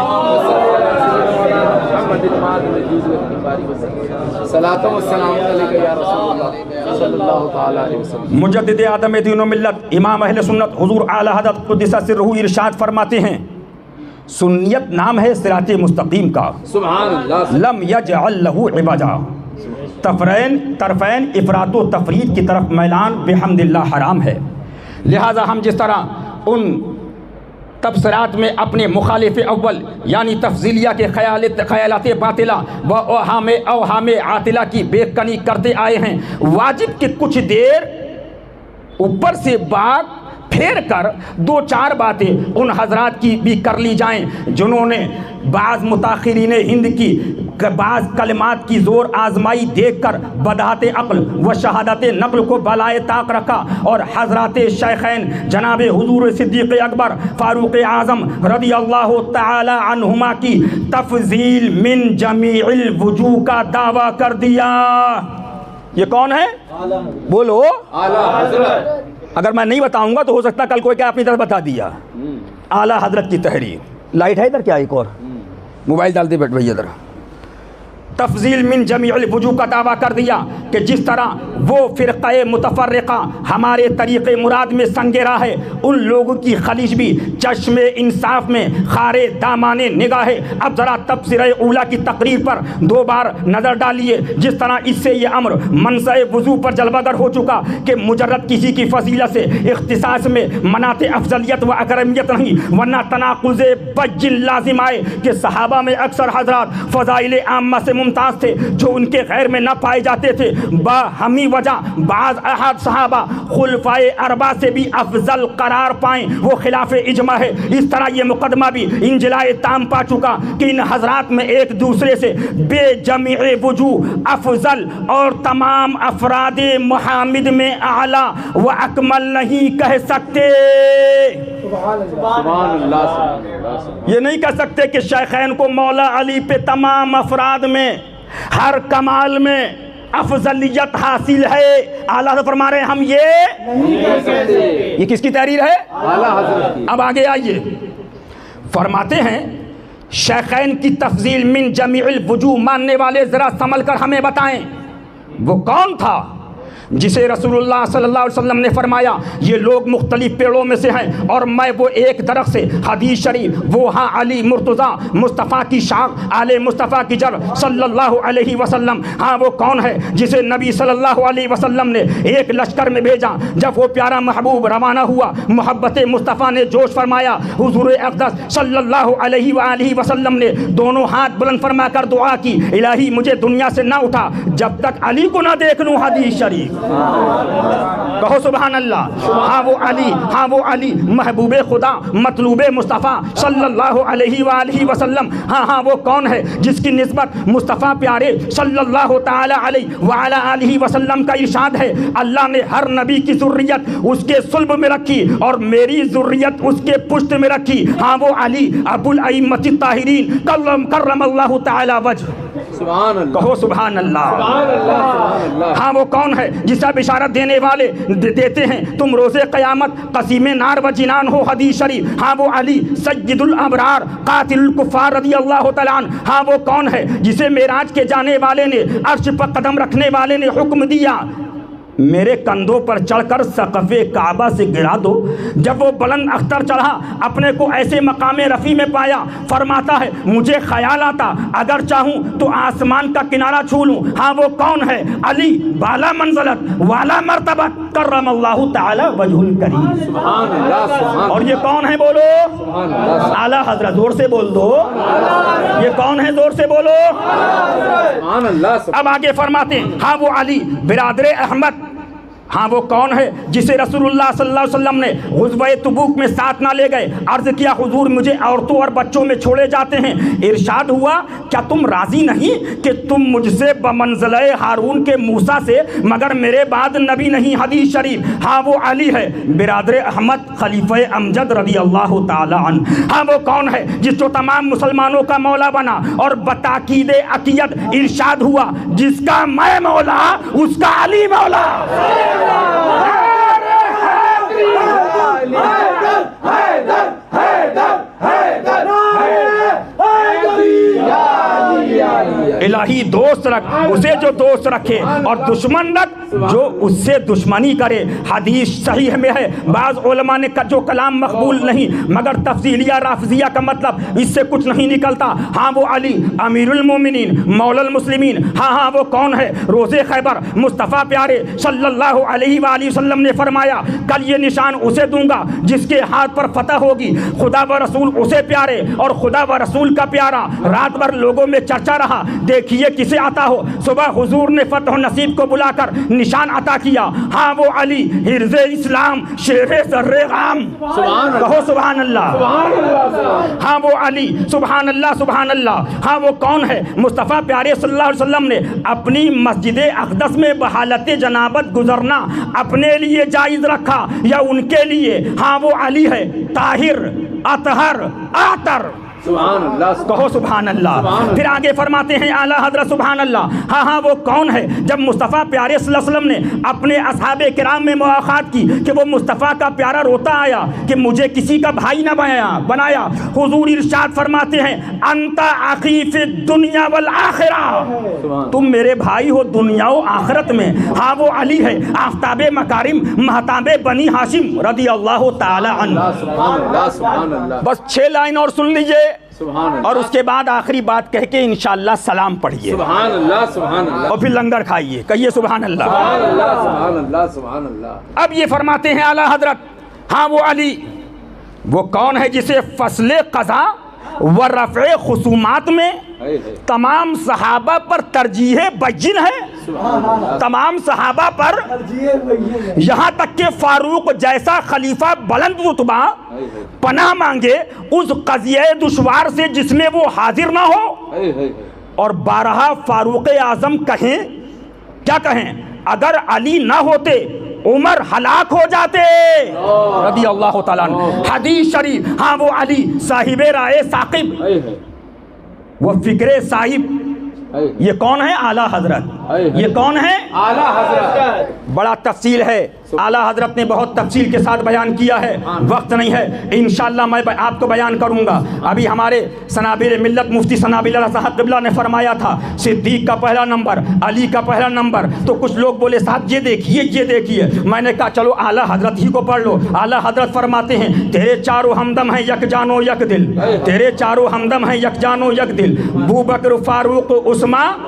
مجدد آدم دین و ملت امام اہل سنت حضور اعلیٰ حضرت قدس سرہ ارشاد فرماتے ہیں سنیت نام ہے صراط مستقیم کا، سبحان اللہ، لم یجعل لہ عوجا، طرفین افراط و تفرید کی طرف میلان بحمد اللہ حرام ہے۔ لہٰذا ہم جس طرح ان تبصرات میں اپنے مخالف اول یعنی تفضیلیہ کے خیالات باطلہ و اوہام عاطلہ کی بے کنی کرتے آئے ہیں، واجب کہ کچھ دیر اوپر سے بات پھیر کر 2-4 باتیں ان حضرات کی بھی کر لی جائیں جنہوں نے بعض متاخرین ہند کی بعض کلمات کی زور آزمائی دیکھ کر بدعت عقل و شہادت نقل کو بالائے طاق رکھا، اور حضرات شیخین جناب حضور صدیق اکبر فاروق اعظم رضی اللہ تعالی عنہما کی تفضیل من جمیع الوجوہ کا دعویٰ کر دیا۔ یہ کون ہے؟ بولو۔ اعلیٰ حضرت۔ اگر میں نہیں بتاؤں گا تو ہو سکتا کل کوئی کیا اپنی طرف بتا دیا۔ اعلیٰ حضرت کی تحریر، لائٹ ہے ادھر کیا ایک اور؟ موبائل ڈال دے بیٹھ بھائی ادھر۔ تفضیل من جمیع الوجوہ کا دعویٰ کر دیا کہ جس طرح وہ فرقہ متفرقہ ہمارے طریق مراد میں سنگ راہ ہے، ان لوگوں کی خلیج بھی چشم انصاف میں خارے دامان نگاہ ہے۔ اب ذرا تبصرہ اولیٰ کی تقریر پر 2 بار نظر ڈالیے، جس طرح اس سے یہ امر منصع وضو پر جلوہ گر ہو چکا کہ مجرد کسی کی فضیلت سے اختصاص میں منات افضلیت و اکرمیت نہیں، ورنہ تناقض بجن لازم آئے کہ صحابہ میں اکثر حضرات فضائل عامہ سے ممتاز تھے جو ان کے غیر میں نہ پائے جاتے تھے۔ باہمی وجہ بعض احد صحابہ خلفائے اربعہ سے بھی افضل قرار پائیں، وہ خلاف اجماع ہے۔ اس طرح یہ مقدمہ بھی انجلائے تام پا چکا کہ ان حضرات میں ایک دوسرے سے بے جمیع وجوہ افضل اور تمام افراد محامد میں اعلیٰ و اکمل نہیں کہہ سکتے۔ سبحان اللہ۔ یہ نہیں کہہ سکتے کہ شیخین کو مولا علی پہ تمام افراد میں ہر کمال میں افضلیت حاصل ہے۔ اعلیٰ حضرت فرما رہے ہیں ہم یہ نہیں کہہ سکتے۔ یہ کس کی تحریر ہے؟ اعلیٰ حضرت کی۔ اب آگے آئیے، فرماتے ہیں شیخین کی تفضیل من جمیع الوجوہ ماننے والے ذرا سنبھل کر ہمیں بتائیں وہ کون تھا جسے رسول اللہ صلی اللہ علیہ وسلم نے فرمایا یہ لوگ مختلف پیڑوں میں سے ہیں اور میں وہ ایک درخت سے، حدیث شریف وہ ہاں علی مرتضیٰ مصطفیٰ کی شاخ آل مصطفیٰ کی جڑ صلی اللہ علیہ وسلم۔ ہاں وہ کون ہے جسے نبی صلی اللہ علیہ وسلم نے ایک لشکر میں بھیجا، جب وہ پیارا محبوب روانہ ہوا محبت مصطفیٰ نے جوش فرمایا، حضور اقدس صلی اللہ علیہ وآلہ وسلم نے دونوں ہاتھ بلند فرما کر دعا کی الہی مجھے دنیا سے نہ اٹھا جب تک علی کو نہ دیکھ لوں، حدیث شریف۔ کہو سبحان اللہ. ہاں وہ علی محبوب خدا مطلوب مصطفیٰ صلی اللہ علیہ وآلہ وسلم. ہاں وہ کون ہے جس کی نسبت مصطفیٰ پیارے صلی اللہ تعالی علیہ وعلی آلہ وسلم کا ارشاد ہے اللہ نے ہر نبی کی ذریت اس کے صلب میں رکھی اور میری ذریت اس کے پشت میں رکھی. ہاں وہ علی ابو الائمۃ الطاہرین کرم اللہ تعالی وجہ. سبحان اللہ. کہو سبحان اللہ. سبحان اللہ. سبحان اللہ. ہاں وہ کون ہے جسے بشارت دینے والے دیتے ہیں تم روز قیامت قسیم نار و جنان ہو حدیث شریف. ہاں وہ علی سید الابرار قاتل الکفار رضی اللہ تعالیٰ عنہ. ہاں وہ کون ہے جسے معراج کے جانے والے نے عرش پر قدم رکھنے والے نے حکم دیا میرے کندھوں پر چڑھ کر سقف کعبہ سے گرا دو. جب وہ بلند اختر چڑھا اپنے کو ایسے مقام رفیع میں پایا فرماتا ہے مجھے خیال آتا اگر چاہوں تو آسمان کا کنارہ چھو لوں. ہاں وہ کون ہے علی بالا منزلت والا مرتبت کرم اللہ تعالی وجہ الکریم. سبحان اللہ. سبحان اور یہ کون ہے بولو سبحان اللہ. اعلیٰ حضرت. زور سے بول دو. یہ کون ہے زور سے بولو. سبحان اللہ. اب آگے فرماتے ہیں ہاں وہ علی برادر احمد. ہاں وہ کون ہے جسے رسول اللہ صلی اللہ علیہ وسلم نے غزوہ تبوک میں ساتھ نہ لے گئے. عرض کیا حضور مجھے عورتوں اور بچوں میں چھوڑے جاتے ہیں. ارشاد ہوا کیا تم راضی نہیں کہ تم مجھ سے بمنزلہ ہارون کے موسیٰ سے مگر میرے بعد نبی نہیں. حدیث شریف. ہاں وہ علی ہے برادر احمد خلیفہ امجد رضی اللہ تعالی عنہ. ہاں وہ کون ہے جس جو تمام مسلمانوں کا مولا بنا اور بتاکید عقیدت ارشاد ہوا جس کا میں مولا اس کا علی مولا. الہی دوست رکھ اسے جو دوست رکھے اور دشمن رکھ جو اس سے دشمنی کرے. حدیث صحیح میں ہے بعض علماء نے جو کلام مقبول نہیں مگر تفضیلیہ رافضیہ کا مطلب اس سے کچھ نہیں نکلتا. ہاں وہ علی امیر المومنین مولا المسلمین. ہاں وہ کون ہے روز خیبر مصطفیٰ پیارے صلی اللہ علیہ وآلہ وسلم نے فرمایا کل یہ نشان اسے دوں گا جس کے ہاتھ پر فتح ہوگی. خدا و رسول اسے پیارے اور خدا و رسول کا پیارا. رات بھر لوگوں میں چرچا رہا دیکھیے کسے عطا ہو. صبح حضور نے فتح و نصیب کو بلا کر نشان عطا کیا. ہاں وہ علی حرز اسلام شیر ذر غام. کہو سبحان اللہ. ہاں وہ علی سبحان اللہ. سبحان اللہ. ہاں وہ کون ہے مصطفیٰ پیارے صلی اللہ علیہ وسلم نے اپنی مسجد اقدس میں بحالت جنابت گزرنا اپنے لیے جائز رکھا یا ان کے لیے. ہاں وہ علی ہے طاہر اطہر آتر. سبحان اللہ. کہو سبحان اللہ. پھر آگے فرماتے ہیں اعلیٰ حضرت سبحان اللہ. ہاں وہ کون ہے جب مصطفیٰ پیارے صلی اللہ علیہ وسلم نے اپنے اصحاب کرام میں مواخات کی کہ وہ مصطفیٰ کا پیارا روتا آیا کہ مجھے کسی کا بھائی نہ بنایا حضور ارشاد فرماتے ہیں انت اخی فی الدنیا والآخرہ. تم میرے بھائی ہو دنیا و آخرت میں. ہاں وہ علی ہے آفتاب مکارم مہتاب بنی ہاشم رضی اللہ تعالی عنہ. سبحان اللہ. سبحان اللہ. بس 6 لائن اور سن لیجئے سبحان اللہ. اور اس کے بعد آخری بات کہہ کے انشاءاللہ سلام پڑھیے سبحان اللہ. سبحان اللہ. اور پھر لنگر کھائیے. کہیے سبحان اللہ. سبحان اللہ. سبحان اللہ. سبحان اللہ. اب یہ فرماتے ہیں اعلیٰ حضرت ہاں وہ علی وہ کون ہے جسے فصل قضا و رفع خصومات میں تمام صحابہ پر ترجیح بین ہے. تمام صحابہ پر یہاں تک کہ فاروق جیسا خلیفہ بلند رتبہ پناہ مانگے اس قضیہ دشوار سے جس میں وہ حاضر نہ ہو. اور بارہا فاروق اعظم کہیں کیا کہیں اگر علی نہ ہوتے عمر ہلاک ہو جاتے رضی اللہ تعالیٰ عنہ. حدیث شریف. ہاں وہ علی صاحب رائے ثاقب وہ فکر صاحب. یہ کون ہے اعلیٰ حضرت. یہ کون ہے اعلیٰ حضرت. بڑا تفصیل ہے اعلیٰ حضرت نے بہت تفصیل کے ساتھ بیان کیا ہے. وقت نہیں ہے انشاءاللہ میں آپ کو بیان کروں گا. ابھی ہمارے سنابل ملت مفتی سنابل اللہ صاحب قبلہ نے فرمایا تھا صدیق کا پہلا نمبر علی کا پہلا نمبر. تو کچھ لوگ بولے صاحب یہ دیکھیے. میں نے کہا چلو اعلیٰ حضرت ہی کو پڑھ لو. اعلیٰ حضرت فرماتے ہیں تیرے چاروں ہمدم ہیں یک جان و یک دل. تیرے چاروں ہمدم ہیں یک جان و یک دل. ابو بکر فاروق عثمان.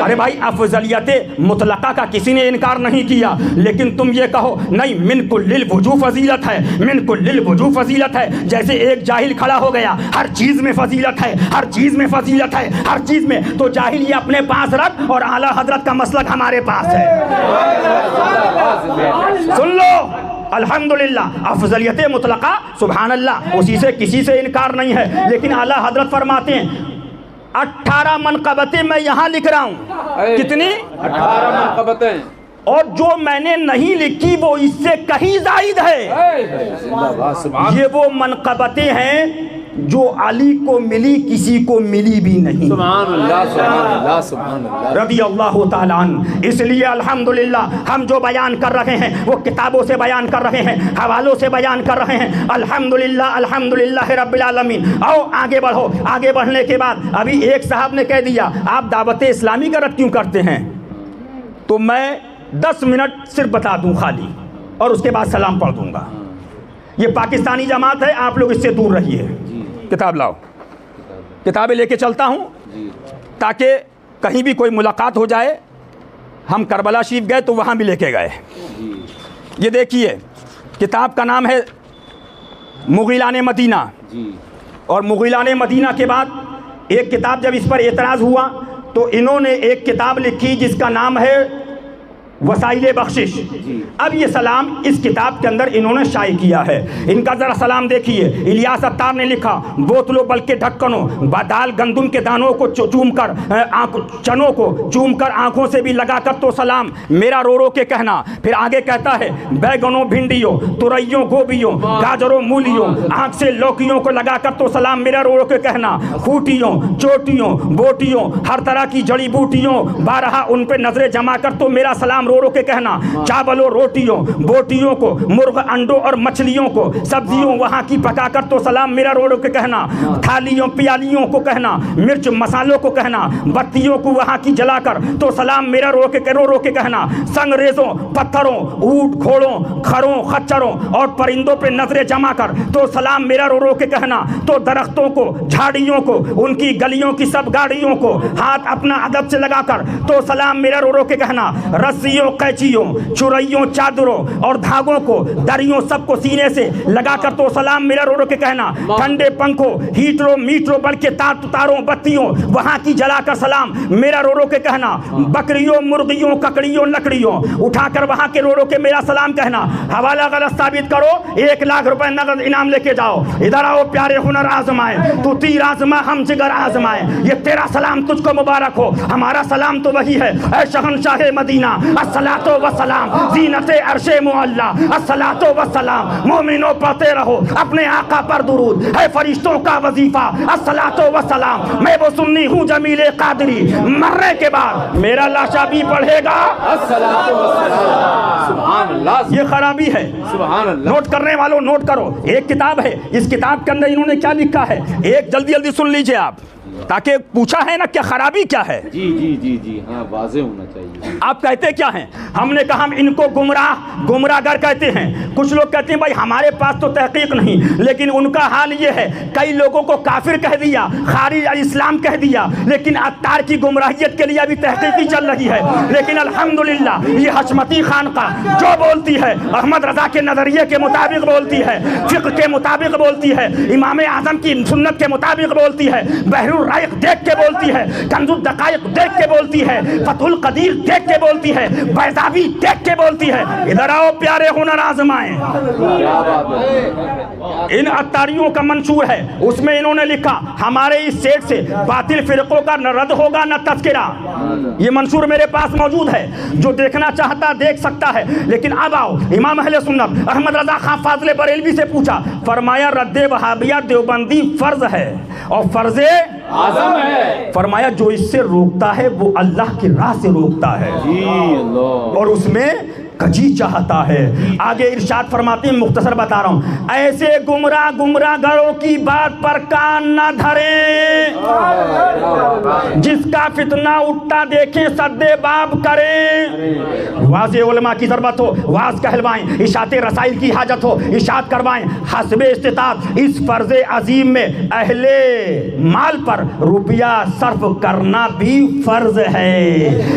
ارے بھائی افضلیت مطلقہ کا کسی نے انکار نہیں کیا لیکن تم یہ کہو نہیں من کل وجوہ فضیلت ہے، من کل وجوہ فضیلت ہے، جیسے ایک جاہل کھڑا ہو گیا ہر چیز میں فضیلت ہے، ہر چیز میں فضیلت ہے، ہر چیز میں، تو جاہل یہ اپنے پاس رکھ اور اعلیٰ حضرت کا مسلک ہمارے پاس ہے۔ سن لو الحمدللہ، افضلیت مطلقہ سبحان اللہ، اسی سے کسی سے انکار نہیں ہے، لیکن اعلیٰ حضرت فرماتے ہیں 18 منقبتیں میں یہاں لکھ رہا ہوں۔ کتنی؟ 18 منقبتیں، اور جو میں نے نہیں لکھی وہ اس سے کہیں زائد ہے۔ زندہ باد سبحان یہ وہ منقبتیں ہیں جو علی کو ملی، کسی کو ملی بھی نہیں۔ سبحان اللہ سبحان اللہ سبحان اللہ رضی اللہ تعالیٰ عنہ۔ اس لیے الحمدللہ ہم جو بیان کر رہے ہیں وہ کتابوں سے بیان کر رہے ہیں، حوالوں سے بیان کر رہے ہیں۔ الحمدللہ الحمدللہ رب العالمین۔ آؤ آگے بڑھو۔ آگے بڑھنے کے بعد ابھی ایک صاحب نے کہہ دیا آپ دعوت اسلامی کا رد کیوں کرتے ہیں، تو میں 10 منٹ صرف بتا دوں خالی، اور اس کے بعد سلام پڑھ دوں گا۔ یہ پاکستانی جماعت ہے، آپ لوگ اس سے دور رہیے۔ کتاب لاؤ، کتابیں لے کے چلتا ہوں تاکہ کہیں بھی کوئی ملاقات ہو جائے۔ ہم کربلا شریف گئے تو وہاں بھی لے کے گئے۔ یہ دیکھیے کتاب کا نام ہے مغیلان مدینہ، اور مغیلان مدینہ کے بعد ایک کتاب جب اس پر اعتراض ہوا تو انہوں نے ایک کتاب لکھی جس کا نام ہے وسائل بخشش۔ اب یہ سلام اس کتاب کے اندر انہوں نے شائع کیا ہے۔ ان کا ذرا سلام دیکھیے۔ الیاس اتار نے لکھا بوتلوں بلکہ ڈھکنوں دال گندم کے دانوں کو چوم کر چنوں کو چوم کر آنکھوں سے بھی لگا کر تو سلام میرا رو رو کے کہنا۔ پھر آگے کہتا ہے بیگنوں بھنڈیوں ترئیوں گوبیوں گاجروں مولیوں آنکھ سے لوکیوں کو لگا کر تو سلام میرا رو رو کے کہنا۔ خوٹیوں چوٹیوں بوٹیوں ہر طرح کی جڑی بوٹیوں بارہا ان پہ نظریں جما کر تو میرا سلام رو رو کے کہنا۔ چاولوں روٹیوں بوٹیوں کو مرغ انڈوں اور مچھلیوں کو سبزیوں وہاں کی پکا کر تو سلام میرا رو رو کے کہنا۔ تھالیوں پیالیوں کو کہنا، مرچ مسالوں کو کہنا، بتیوں کو وہاں کی جلا کر تو سلام میرا رو رو کے کہنا۔ سنگ ریزوں پتھروں اونٹ گھوڑوں کھروں خچروں اور پرندوں پہ نظریں جما کر تو سلام میرا رو رو کے کہنا۔ تو درختوں کو جھاڑیوں کو ان کی گلیوں کی سب گاڑیوں کو ہاتھ اپنا ادب سے لگا کر تو سلام میرا رو رو کے کہنا۔ رسیوں قینچیوں چرائیوں چادروں اور دھاگوں کو دریوں سب کو سینے سے لگا کر تو سلام میرا رو رو کے کہنا۔ ٹھنڈے پنکھوں ہیٹروں میٹروں بلکہ تاروں بتیوں وہاں کی جلا کر سلام میرا رو رو کے کہنا۔ بکریوں مرغیوں ککڑیوں لکڑیوں اٹھا کر وہاں کے رو رو کے میرا سلام کہنا۔ حوالہ غلط ثابت کرو 1 لاکھ روپے نقد انعام لے کے جاؤ۔ ادھر آؤ پیارے ہنر آزمائے تو تیر آزما ہم جگر آزمائے۔ یہ تیرا سلام تجھ کو مبارک ہو، ہمارا سلام تو وہی ہے۔ اے شہنشاہ مدینہ الصلاۃ والسلام زینت عرش معلا، الصلاۃ والسلام مومنوں پڑھتے رہو اپنے آقا پر درود، ہے فرشتوں کا وظیفہ الصلاۃ والسلام۔ میں وہ سنی ہوں جمیل قادری، مرنے کے بعد میرا لاشا بھی پڑھے گا الصلاۃ والسلام۔ سبحان اللہ یہ خرابی ہے۔ سبحان اللہ۔ نوٹ کرنے والوں نوٹ کرو، ایک کتاب ہے، اس کتاب کے اندر انہوں نے کیا لکھا ہے ایک جلدی جلدی سن لیجئے آپ، تاکہ پوچھا ہے نا کہ خرابی کیا ہے۔ جی ہاں واضح ہونا چاہیے۔ آپ کہتے کیا ہیں؟ ہم نے کہا ہم ان کو گمراہ گر کہتے ہیں۔ کچھ لوگ کہتے ہیں بھائی ہمارے پاس تو تحقیق نہیں، لیکن ان کا حال یہ ہے کئی لوگوں کو کافر کہہ دیا، خارج اسلام کہہ دیا، لیکن اتار کی گمراہیت کے لیے ابھی تحقیقی چل رہی ہے۔ لیکن الحمدللہ یہ حشمتی خانقاہ جو بولتی ہے احمد رضا کے نظریے کے مطابق بولتی ہے، فقہ کے مطابق بولتی ہے، امام اعظم کی سنت کے مطابق بولتی ہے، بحر الرائق دیکھ کے بولتی ہے، کنز الدقائق دیکھ کے بولتی ہے، فتح القدیر دیکھ کے بولتی ہے، بیضاوی دیکھ کے بولتی ہے۔ ادھر آؤ پیارے ہنر آزمائیں۔ ان اتاریوں کا منشور ہے، اس میں انہوں نے لکھا ہمارے اس سیٹ سے باطل فرقوں کا نہ رد ہوگا نہ تذکرہ۔ یہ منشور میرے پاس موجود ہے، جو دیکھنا چاہتا دیکھ سکتا ہے۔ لیکن اب آؤ امام اہل سنت احمد رضا خان فاضل بریلوی سے پوچھا، فرمایا رد وہابیہ دیوبندی فرض ہے اور فرض اعظم ہے۔ فرمایا جو اس سے روکتا ہے وہ اللہ کی راہ سے روکتا ہے، اور اس میں کجی چاہتا ہے۔ آگے ارشاد فرماتے ہیں، مختصر بتا رہا ہوں، ایسے گمراہ گروں کی بات پر کان نہ دھریں، جس کا فتنہ اٹھتا دیکھیں سدے باب کریں۔ واضح علماء کی ضرورت ہو واز کہلوائیں، اشاعت رسائل کی حاجت ہو اشاعت کروائیں، حسب استطاعت اس فرض عظیم میں اہل مال پر روپیہ صرف کرنا بھی فرض ہے۔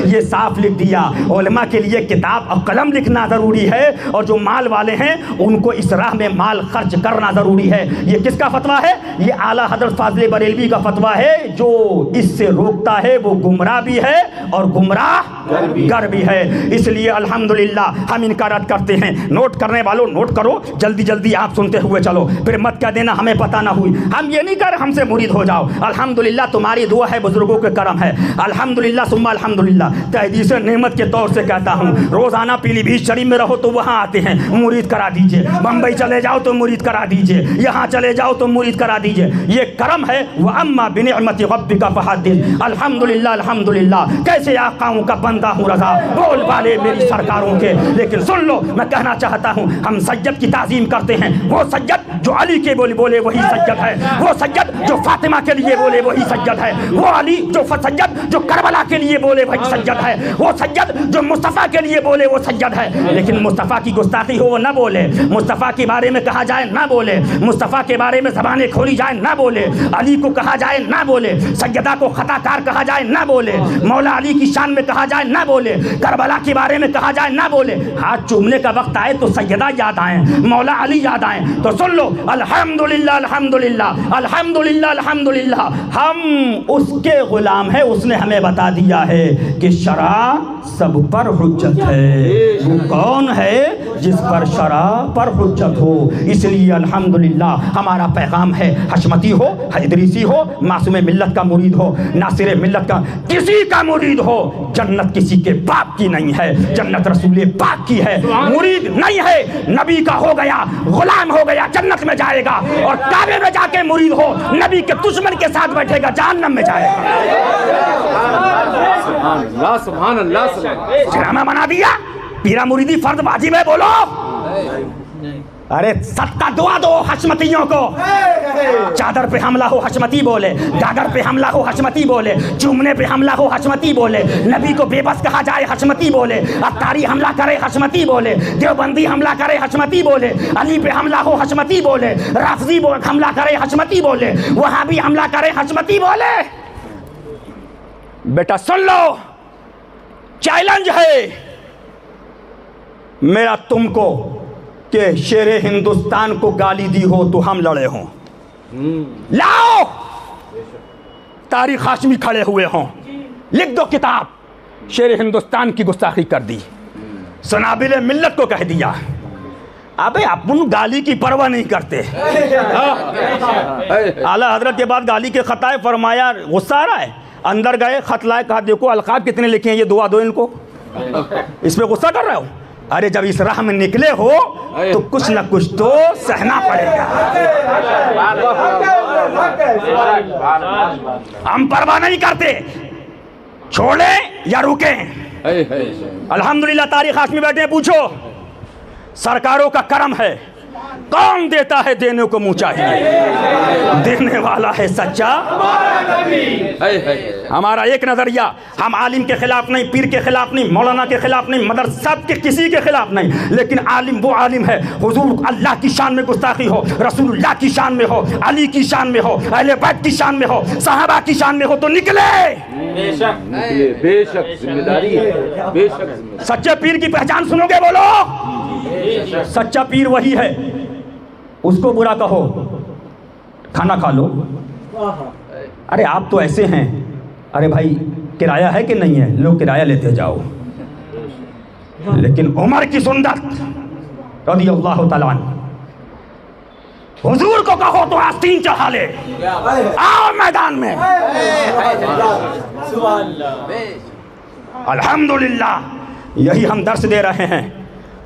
یہ صاف لکھ دیا، علماء کے لیے کتاب اور قلم لکھنا ضروری ہے اور جو مال والے ہیں ان کو اس راہ میں مال خرچ کرنا ضروری ہے۔ یہ کس کا فتویٰ ہے؟ یہ اعلیٰ حضرت فاضل بریلوی کا فتویٰ ہے۔ جو اس سے روکتا ہے وہ گمراہ بھی ہے اور گمراہ گر بھی ہے۔ اس لیے الحمدللہ ہم ان کا رد کرتے ہیں۔ نوٹ کرنے والوں نوٹ کرو، جلدی جلدی آپ سنتے ہوئے چلو، پھر مت کہہ دینا ہمیں پتہ نہ ہوئی۔ ہم یہ نہیں کر ہم سے مرید ہو جاؤ، الحمدللہ تمہاری دعا ہے، بزرگوں کے کرم ہے، الحمدللہ ثم الحمدللہ۔ تحدیث نعمت کے طور سے کہتا ہوں، روزانہ پیلی بھیت شریف میں رہو تو وہاں آتے ہیں، مرید کرا دیجئے۔ بمبئی چلے جاؤ تو مرید کرا دیجئے، یہاں چلے جاؤ تو مرید کرا دیجئے، یہ کرم ہے۔ وَأَمَّا بِنِعْمَةِ رَبِّكَ فَحَدِّثْ۔ الحمدللہ الحمدللہ، کیسے آقاؤں کا بندہ ہوں رضا، بول بالے میری سرکاروں کے۔ لیکن سن لو، میں کہنا چاہتا ہوں، ہم سید کی تعظیم کرتے ہیں، وہ سید جو علی کے بولے وہی سید ہے، وہ سید جو فاطمہ کے لیے بولے وہی سید ہے، وہ علی جو سید جو کربلا کے لیے بولے وہی سید ہے، وہ سید جو مصطفیٰ کے لیے بولے وہ سید ہے۔ لیکن مصطفیٰ کی گستاخی ہو وہ نہ بولے، مصطفیٰ کے بارے میں کہا جائے نہ بولے، مصطفیٰ کے بارے میں زبانیں کھولی جائے نہ بولے، علی کو کہا جائے نہ بولے، سیدہ کو خطا کار کہا جائے نہ بولے، مولا علی کی شان میں کہا جائے نہ بولے، کربلا کے بارے میں کہا جائے نہ بولے۔ ہاتھ چومنے کا وقت آئے تو سیدہ یاد آئیں، مولا علی یاد آئیں، تو سن لو الحمدللہ الحمدللہ الحمدللہ الحمدللہ، ہم اس کے غلام ہیں۔ اس نے ہمیں بتا دیا ہے کہ شرع سب پر حجت ہے، وہ کون ہے جس پر شرع پر حجت ہو۔ اس لیے الحمدللہ ہمارا پیغام ہے، حشمتی ہو، حیدریسی ہو، معصوم ملت کا مرید ہو، ناصر ملت کا کسی کا مرید ہو، جنت کسی کے باپ کی نہیں ہے، جنت رسول پاک کی ہے۔ مرید نہیں ہے، نبی کا ہو گیا، غلام ہو گیا، جنت میں جائے گا، اور کعبے میں جا کے مرید ہو، نبی کے دشمن کے ساتھ بیٹھے گا، جہنم میں جائے گا۔ سبحان اللہ سبحان اللہ سبحان اللہ۔ ڈرامہ بنا دیا، پیرا مریدی فرض واجب ہے، بولو۔ ارے صدقہ دعا دو حشمتیوں کو، چادر پہ حملہ ہو حشمتی بولے، گاگر پہ حملہ ہو حشمتی بولے، چومنے پہ حملہ ہو حشمتی بولے، نبی کو بے بس کہا جائے حشمتی بولے، اتاری حملہ کرے حشمتی بولے، دیوبندی حملہ کرے حشمتی بولے، علی پہ حملہ ہو حشمتی بولے، رافضی حملہ کرے حشمتی بولے، وہابی حملہ کرے حشمتی بولے۔ بیٹا سن لو، چیلنج ہے میرا تم کو کہ شیر ہندوستان کو گالی دی ہو تو ہم لڑے ہوں، لاؤ تاریخ ہاشمی کھڑے ہوئے ہوں، لکھ دو کتاب، شیر ہندوستان کی گستاخی کر دی، سنابل ملت کو کہہ دیا۔ ابے اپن گالی کی پرواہ نہیں کرتے۔ اعلیٰ حضرت کے بعد گالی کے خطائے، فرمایا غصہ آ رہا ہے، اندر گئے خط لائے، کہا دیکھو القاب کتنے لکھے ہیں، یہ دعا دو ان کو، اس پہ غصہ کر رہے ہو؟ ارے جب اس راہ میں نکلے ہو تو کچھ نہ کچھ تو سہنا پڑے گا۔ ہم پرواہ نہیں کرتے، چھوڑیں یا رکیں۔ الحمدللہ تاریخ ہاشمی بیٹھے ہیں، پوچھو سرکاروں کا کرم ہے، کون دیتا ہے دینے کو منہ چاہیے، دینے والا ہے سچا۔ ہمارا ایک نظریہ، ہم عالم کے خلاف نہیں، پیر کے خلاف نہیں، مولانا کے خلاف نہیں، مدرسہ کے کسی کے خلاف نہیں، لیکن عالم وہ عالم ہے، حضور اللہ کی شان میں گستاخی ہو، رسول اللہ کی شان میں ہو، علی کی شان میں ہو، اہل بیت کی شان میں ہو، صحابہ کی شان میں ہو تو نکلے۔ بے شک ذمہ داری ہے، بے شک۔ سچے پیر کی پہچان سنو گے، بولو۔ سچا پیر وہی ہے، اس کو برا کہو، کھانا کھا لو، ارے آپ تو ایسے ہیں، ارے بھائی کرایہ ہے کہ نہیں ہے، لوگ کرایہ لیتے جاؤ۔ لیکن عمر کی سنت رضی اللہ تعالیٰ عنہ، حضور کو کہو تو آستین چڑھا لے، آؤ میدان میں۔ الحمدللہ یہی ہم درس دے رہے ہیں،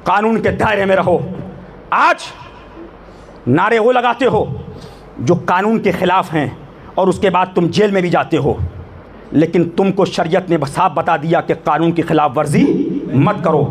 قانون کے دائرے میں رہو۔ آج نعرے وہ لگاتے ہو جو قانون کے خلاف ہیں اور اس کے بعد تم جیل میں بھی جاتے ہو، لیکن تم کو شریعت نے صاف بتا دیا کہ قانون کی خلاف ورزی مت کرو،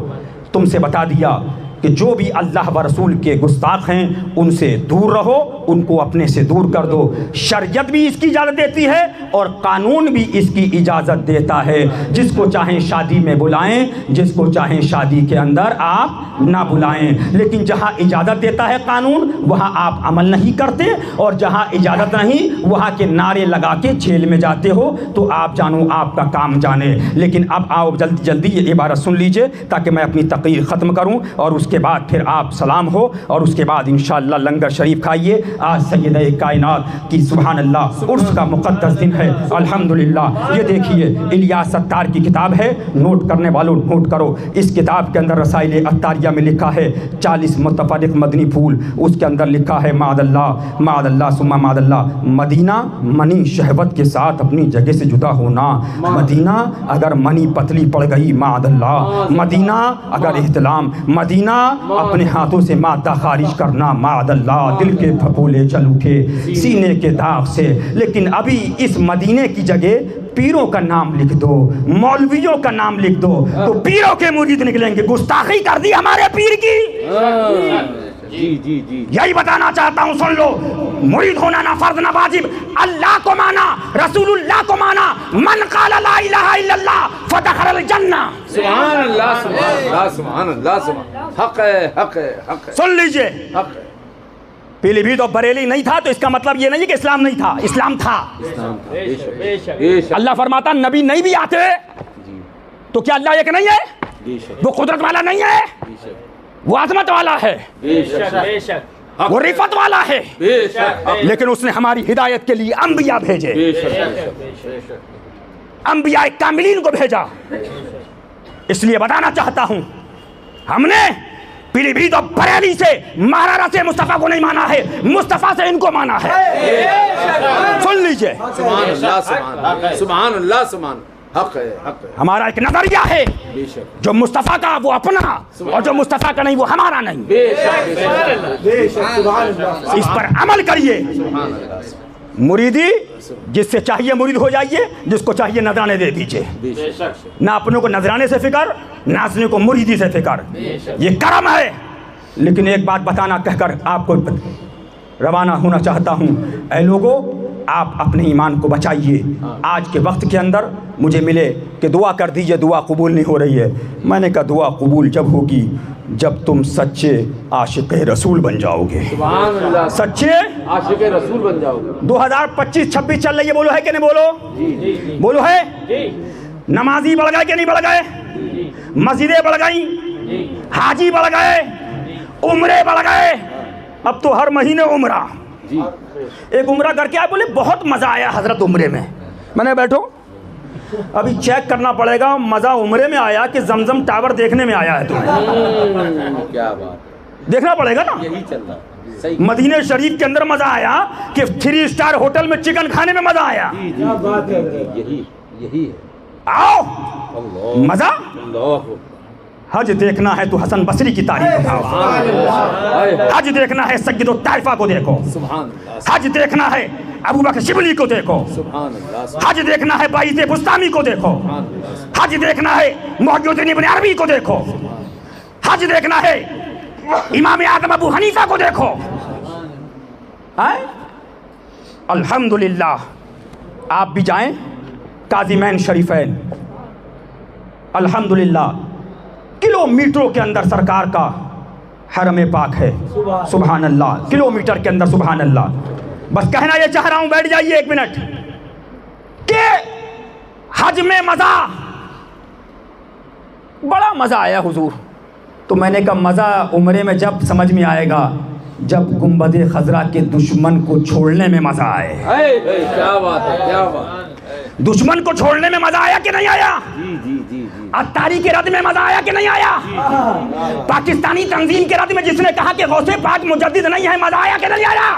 تم سے بتا دیا کہ جو بھی اللہ و رسول کے گستاخ ہیں ان سے دور رہو، ان کو اپنے سے دور کر دو۔ شریعت بھی اس کی اجازت دیتی ہے اور قانون بھی اس کی اجازت دیتا ہے، جس کو چاہیں شادی میں بلائیں، جس کو چاہیں شادی کے اندر آپ نہ بلائیں، لیکن جہاں اجازت دیتا ہے قانون وہاں آپ عمل نہیں کرتے، اور جہاں اجازت نہیں وہاں کے نعرے لگا کے جیل میں جاتے ہو، تو آپ جانو آپ کا کام جانے۔ لیکن اب آؤ جلدی جلدی یہ عبارت سن لیجئے تاکہ میں اپنی تقریر ختم کروں، اور اس کے بعد پھر آپ سلام ہو، اور اس کے بعد انشاءاللہ لنگر شریف کھائیے۔ آج سیدہ کائنات کی سبحان اللہ عرس کا مقدس دن ہے الحمدللہ۔ یہ دیکھیے الیاس ستار کی کتاب ہے، نوٹ کرنے والوں نوٹ کرو، اس کتاب کے اندر رسائل اتاریہ میں لکھا ہے 40 متفرق مدنی پھول، اس کے اندر لکھا ہے معاذ اللہ ثم معاذ اللہ، مدینہ منی شہوت کے ساتھ اپنی جگہ سے جدا ہونا، مدینہ اگر منی پتلی پڑ گئی معاذ اللہ، مدینہ اگر احتلام، مدینہ اپنے ہاتھوں سے مادہ خارج کرنا معاذ اللہ، دل کے پھپولے چل اٹھے سینے کے داغ سے۔ لیکن ابھی اس مدینے کی جگہ پیروں کا نام لکھ دو، مولویوں کا نام لکھ دو تو پیروں کے مرید نکلیں گے۔ گستاخی کر دی ہمارے پیر کی، جی یہی بتانا چاہتا ہوں، سن لو، مرید ہونا نہ فرض نہ واجب، اللہ کو مانا، رسول اللہ کو مانا، من قال لا الہ الا اللہ فدخل الجنہ۔ سبحان اللہ سبحان اللہ سبحان اللہ سبحان، حق ہے حق ہے حق ہے، سن لیجئے، حق ہے۔ پیلی بھیت اور بریلی نہیں تھا تو اس کا مطلب یہ نہیں کہ اسلام نہیں تھا، اسلام تھا۔ بے شک اللہ فرماتا نبی نہیں بھی آتے تو کیا اللہ ایک نہیں ہے؟ وہ قدرت والا نہیں ہے، وہ عظمت والا ہے، بے شک وہ رفت والا ہے، بے شک لیکن اس نے ہماری ہدایت کے لیے انبیاء بھیجے، بے شک انبیاء کاملین کو بھیجا۔ اس لیے بتانا چاہتا ہوں، ہم نے پیلی بھیت اور بریلی سے مہاراجہ سے مصطفیٰ کو نہیں مانا ہے، مصطفیٰ سے ان کو مانا ہے۔ سن لیجئے، سبحان اللہ سبحان سبحان اللہ سبحان، حق ہے حق ہے، ہمارا ایک نظریہ ہے، بے شک جو مصطفیٰ کا وہ اپنا، اور جو مصطفیٰ کا نہیں وہ ہمارا نہیں۔ بے شک بے شک سبحان اللہ۔ اس پر عمل کریے۔ سبحان اللہ مریدی جس سے چاہیے مرید ہو جائیے، جس کو چاہیے نذرانے دے دیجئے، بے شک نہ اپنوں کو نذرانے سے فکر، نہ اپنے کو مریدی سے فکر، یہ کرم ہے۔ لیکن ایک بات بتانا کہہ کر آپ کو روانہ ہونا چاہتا ہوں، اے لوگوں آپ اپنے ایمان کو بچائیے۔ آج کے وقت کے اندر مجھے ملے کہ دعا کر دیجئے، دعا قبول نہیں ہو رہی ہے۔ میں نے کہا دعا قبول جب ہوگی جب تم سچے عاشق رسول بن جاؤ گے، سبحان اللہ، سچے عاشق رسول بن جاؤ گے۔ 2025-26 چل رہی ہے، بولو ہے کہ نہیں بولو؟ بولو ہے؟ نمازی بڑھ گئے کہ نہیں بڑھ گئے؟ مسجدیں بڑھ گئیں، حاجی بڑھ گئے، عمرے بڑھ گئے، اب تو ہر مہینے عمرہ۔ ایک عمرہ کر کے آئے، بولے بہت مزہ آیا حضرت عمرے میں نے بیٹھو ابھی چیک کرنا پڑے گا مزہ عمرے میں آیا کہ زمزم ٹاور دیکھنے میں آیا ہے تمہیں، کیا بات، دیکھنا پڑے گا نا۔ یہی چل رہا ہے، صحیح، مدینہ شریف کے اندر مزہ آیا کہ 3 اسٹار ہوٹل میں چکن کھانے میں مزہ آیا؟ کیا بات ہے، یہی ہے، آؤ اللہ مزہ۔ اللہ، حج دیکھنا ہے تو حسن بصری کی تعریف اٹھاؤ، حج دیکھنا ہے سید الطائفہ کو دیکھو، سبحان اللہ حج دیکھنا ہے ابو بکر شبلی کو دیکھو، سبحان اللہ حج دیکھنا ہے باعث بستامی کو دیکھو، حج دیکھنا ہے محی الدین ابن عربی کو دیکھو، حج دیکھنا ہے امام اعظم ابو حنیفہ کو دیکھو۔ الحمدللہ آپ بھی جائیں کاظمین شریفین، الحمدللہ کلومیٹروں کے اندر سرکار کا حرم پاک ہے، سبحان اللہ، کلومیٹر کے اندر، سبحان اللہ۔ بس کہنا یہ چاہ رہا ہوں، بیٹھ جائیے ایک منٹ، کہ حج میں مزہ، بڑا مزہ آیا حضور، تو میں نے کہا مزہ عمرے میں جب سمجھ میں آئے گا جب گنبد خضرا کے دشمن کو چھوڑنے میں مزہ آئے۔ کیا بات ہے، کیا بات، دشمن کو چھوڑنے میں مزہ آیا کہ نہیں آیا؟ اتاری کے رد میں مزہ آیا کہ نہیں آیا؟ پاکستانی تنظیم کے رد میں جس نے کہا کہ غوث پاک مجدد نہیں ہے، مزہ آیا کہ نہیں آیا؟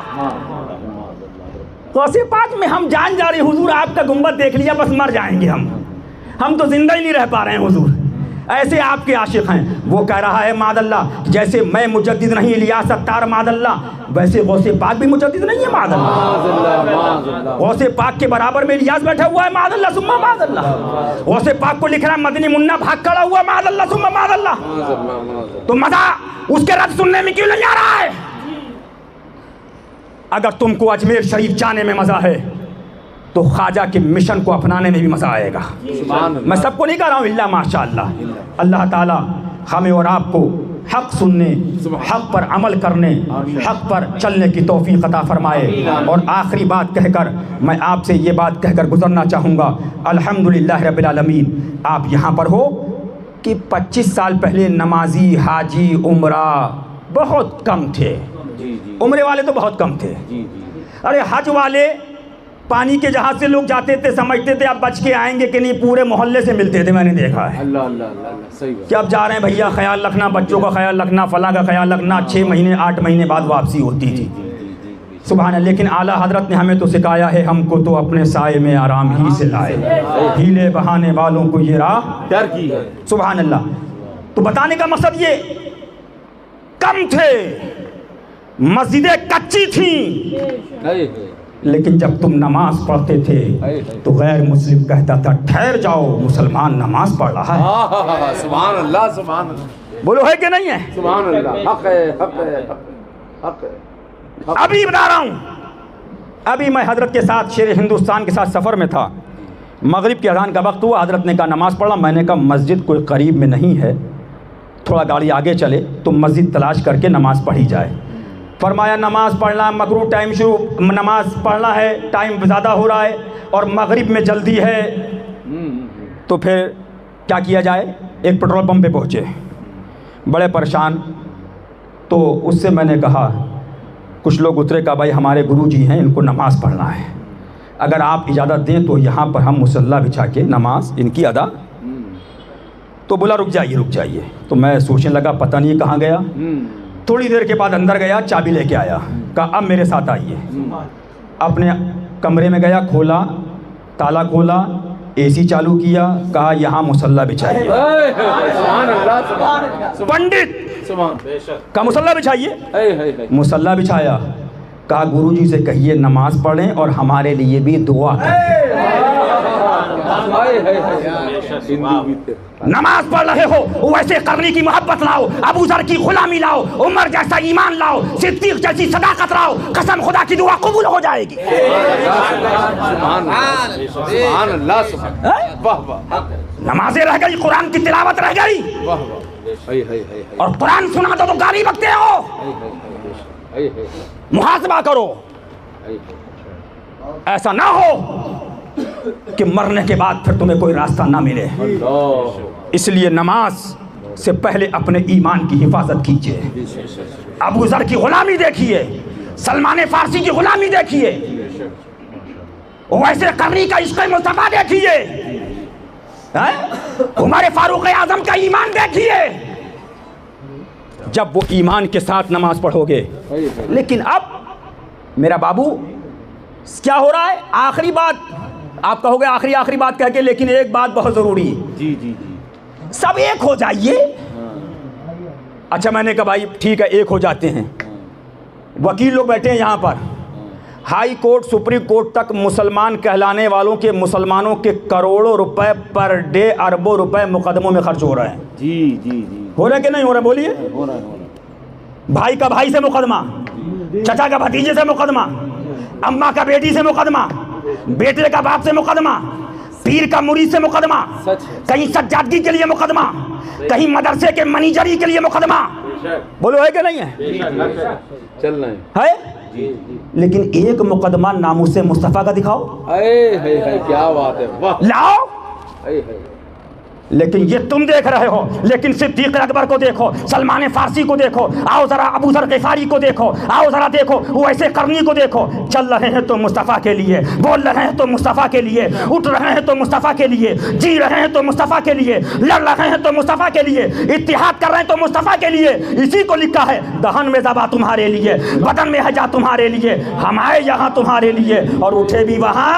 غوث پاک میں ہم جان جا رہے، حضور آپ کا گنبد دیکھ لیا بس مر جائیں گے ہم تو زندہ ہی نہیں رہ پا رہے ہیں حضور۔ ایسے آپ کے عاشق ہیں. وہ کہہ رہا ہے معاذ اللہ جیسے میں مجدد نہیں الیاس ستار معاذ اللہ ویسے غوث پاک بھی مجدد نہیں ہے معاذ اللہ. غوث پاک کے برابر میں الیاس بیٹھا ہوا ہے معاذ اللہ ثم معاذ اللہ. غوث پاک کو لکھ رہا ہے مدنی منا بھاگ کھڑا ہوا معاذ اللہ ثم معاذ اللہ. تو مزہ اس کے رد سننے میں کیوں نہیں آ رہا ہے؟ اگر تم کو اجمیر شریف جانے میں مزہ ہے تو خواجہ کے مشن کو اپنانے میں بھی مزہ آئے گا. میں سب کو نہیں کہہ رہا ہوں اللہ ماشاء اللہ. اللہ تعالی ہمیں اور آپ کو حق سننے حق پر عمل کرنے حق پر چلنے کی توفیق عطا فرمائے. اور آخری بات کہہ کر میں آپ سے یہ بات کہہ کر گزرنا چاہوں گا الحمدللہ رب العالمین. آپ یہاں پر ہو کہ 25 سال پہلے نمازی حاجی عمرہ بہت کم تھے. عمرے والے تو بہت کم تھے. ارے حج والے پانی کے جہاز سے لوگ جاتے تھے سمجھتے تھے اب بچ کے آئیں گے کہ نہیں پورے محلے سے ملتے تھے. میں نے دیکھا ہے کہ اب جا رہے ہیں بھیا خیال رکھنا بچوں کا خیال رکھنا فلاں کا خیال رکھنا. 6 مہینے 8 مہینے بعد واپسی ہوتی تھی. سبحان اللہ. لیکن اعلیٰ حضرت نے ہمیں تو سکھایا ہے ہم کو تو اپنے سائے میں آرام ہی سے لائے. ہیلے بہانے والوں کو یہ راہ ڈر کی ہے. سبحان اللہ. تو بتانے کا مقصد یہ کم تھے مسجدیں کچی تھیں لیکن جب تم نماز پڑھتے تھے تو غیر مسلم کہتا تھا ٹھہر جاؤ مسلمان نماز پڑھ رہا ہے. سبحان اللہ سبحان اللہ. بولو ہے کہ نہیں ہے؟ سبحان اللہ. حق ہے حق ہے حق ہے. ابھی بتا رہا ہوں ابھی میں حضرت کے ساتھ شیر ہندوستان کے ساتھ سفر میں تھا. مغرب کی اذان کا وقت ہوا. حضرت نے کہا نماز پڑھا. میں نے کہا مسجد کوئی قریب میں نہیں ہے تھوڑا گاڑی آگے چلے تو مسجد تلاش کر کے نماز پڑھی جائے. فرمایا نماز پڑھنا مغرب ٹائم شروع نماز پڑھنا ہے ٹائم زیادہ ہو رہا ہے اور مغرب میں جلدی ہے تو پھر کیا کیا جائے. ایک پیٹرول پمپ پہ پہنچے بڑے پریشان. تو اس سے میں نے کہا کچھ لوگ اترے کہ بھائی ہمارے گرو جی ہیں ان کو نماز پڑھنا ہے اگر آپ اجازت دیں تو یہاں پر ہم مصلی بچھا کے نماز ان کی ادا. تو بولا رک جائیے. تو میں سوچنے لگا پتہ نہیں کہاں گیا. تھوڑی دیر کے بعد اندر گیا چابی لے کے آیا. کہا اب میرے ساتھ آئیے. اپنے کمرے میں گیا کھولا تالا کھولا اے سی چالو کیا. کہا یہاں مصلی بچھائیے. پنڈت کہا مصلی بچھائیے. مصلی بچھایا. کہا گرو جی سے کہیے نماز پڑھیں اور ہمارے لیے بھی دعا کریں. نماز پڑھ رہے ہو ویسے کرنے کی محبت لاؤ. ابو ذر کی غلامی لاؤ. عمر جیسا ایمان لاؤ. صدیق جیسی صداقت لاؤ. قسم خدا کی دعا قبول ہو جائے گی. نمازیں رہ گئی قرآن کی تلاوت رہ گئی اور قرآن سنا تو گالی بکتے ہو. محاسبہ کرو ایسا نہ ہو کہ مرنے کے بعد پھر تمہیں کوئی راستہ نہ ملے. اس لیے نماز سے پہلے اپنے ایمان کی حفاظت کیجیے. ابو ذر کی غلامی دیکھیے سلمان فارسی کی غلامی دیکھیے ویسے کرنی کا عشق مصطفیٰ دیکھیے عمر فاروق اعظم کا ایمان دیکھیے. جب وہ ایمان کے ساتھ نماز پڑھو گے. لیکن اب میرا بابو کیا ہو رہا ہے آخری بات آپ کہو گے آخری بات کہہ کے لیکن ایک بات بہت ضروری ہے. سب ایک ہو جائیے. اچھا میں نے کہا بھائی ٹھیک ہے ایک ہو جاتے ہیں. وکیل لوگ بیٹھے ہیں یہاں پر ہائی کورٹ سپریم کورٹ تک مسلمان کہلانے والوں کے مسلمانوں کے کروڑوں روپے پر ڈے اربوں روپے مقدموں میں خرچ ہو رہے ہیں. جی ہو رہے کہ نہیں ہو رہے بولیے. بھائی کا بھائی سے مقدمہ چچا کا بھتیجے سے مقدمہ اماں کا بیٹی سے مقدمہ بیٹے کا باپ سے مقدمہ پیر کا مرید سے مقدمہ کہیں سجادگی کے لیے مقدمہ کہیں مدرسے کے منیجری کے لیے مقدمہ. بولو ہے کہ نہیں ہے؟ چل رہے ہے. لیکن ایک مقدمہ ناموس مصطفیٰ کا دکھاؤ. کیا بات ہے لاؤ. لیکن یہ تم دیکھ رہے ہو. لیکن صدیق اکبر کو دیکھو سلمان فارسی کو دیکھو آؤ ذرا ابو ذر غفاری کو دیکھو آؤ ذرا دیکھو ویسے کرنی کو دیکھو. چل رہے ہیں تو مصطفیٰ کے لیے بول رہے ہیں تو مصطفیٰ کے لیے اٹھ رہے ہیں تو مصطفیٰ کے لیے جی رہے ہیں تو مصطفیٰ کے لیے لڑ رہے ہیں تو مصطفیٰ کے لیے اتحاد کر رہے ہیں تو مصطفیٰ کے لیے. اسی کو لکھا ہے دہن میں ذبح تمہارے لیے بدن میں حجا تمہارے لیے ہم آئے یہاں تمہارے لیے اور اٹھے بھی وہاں.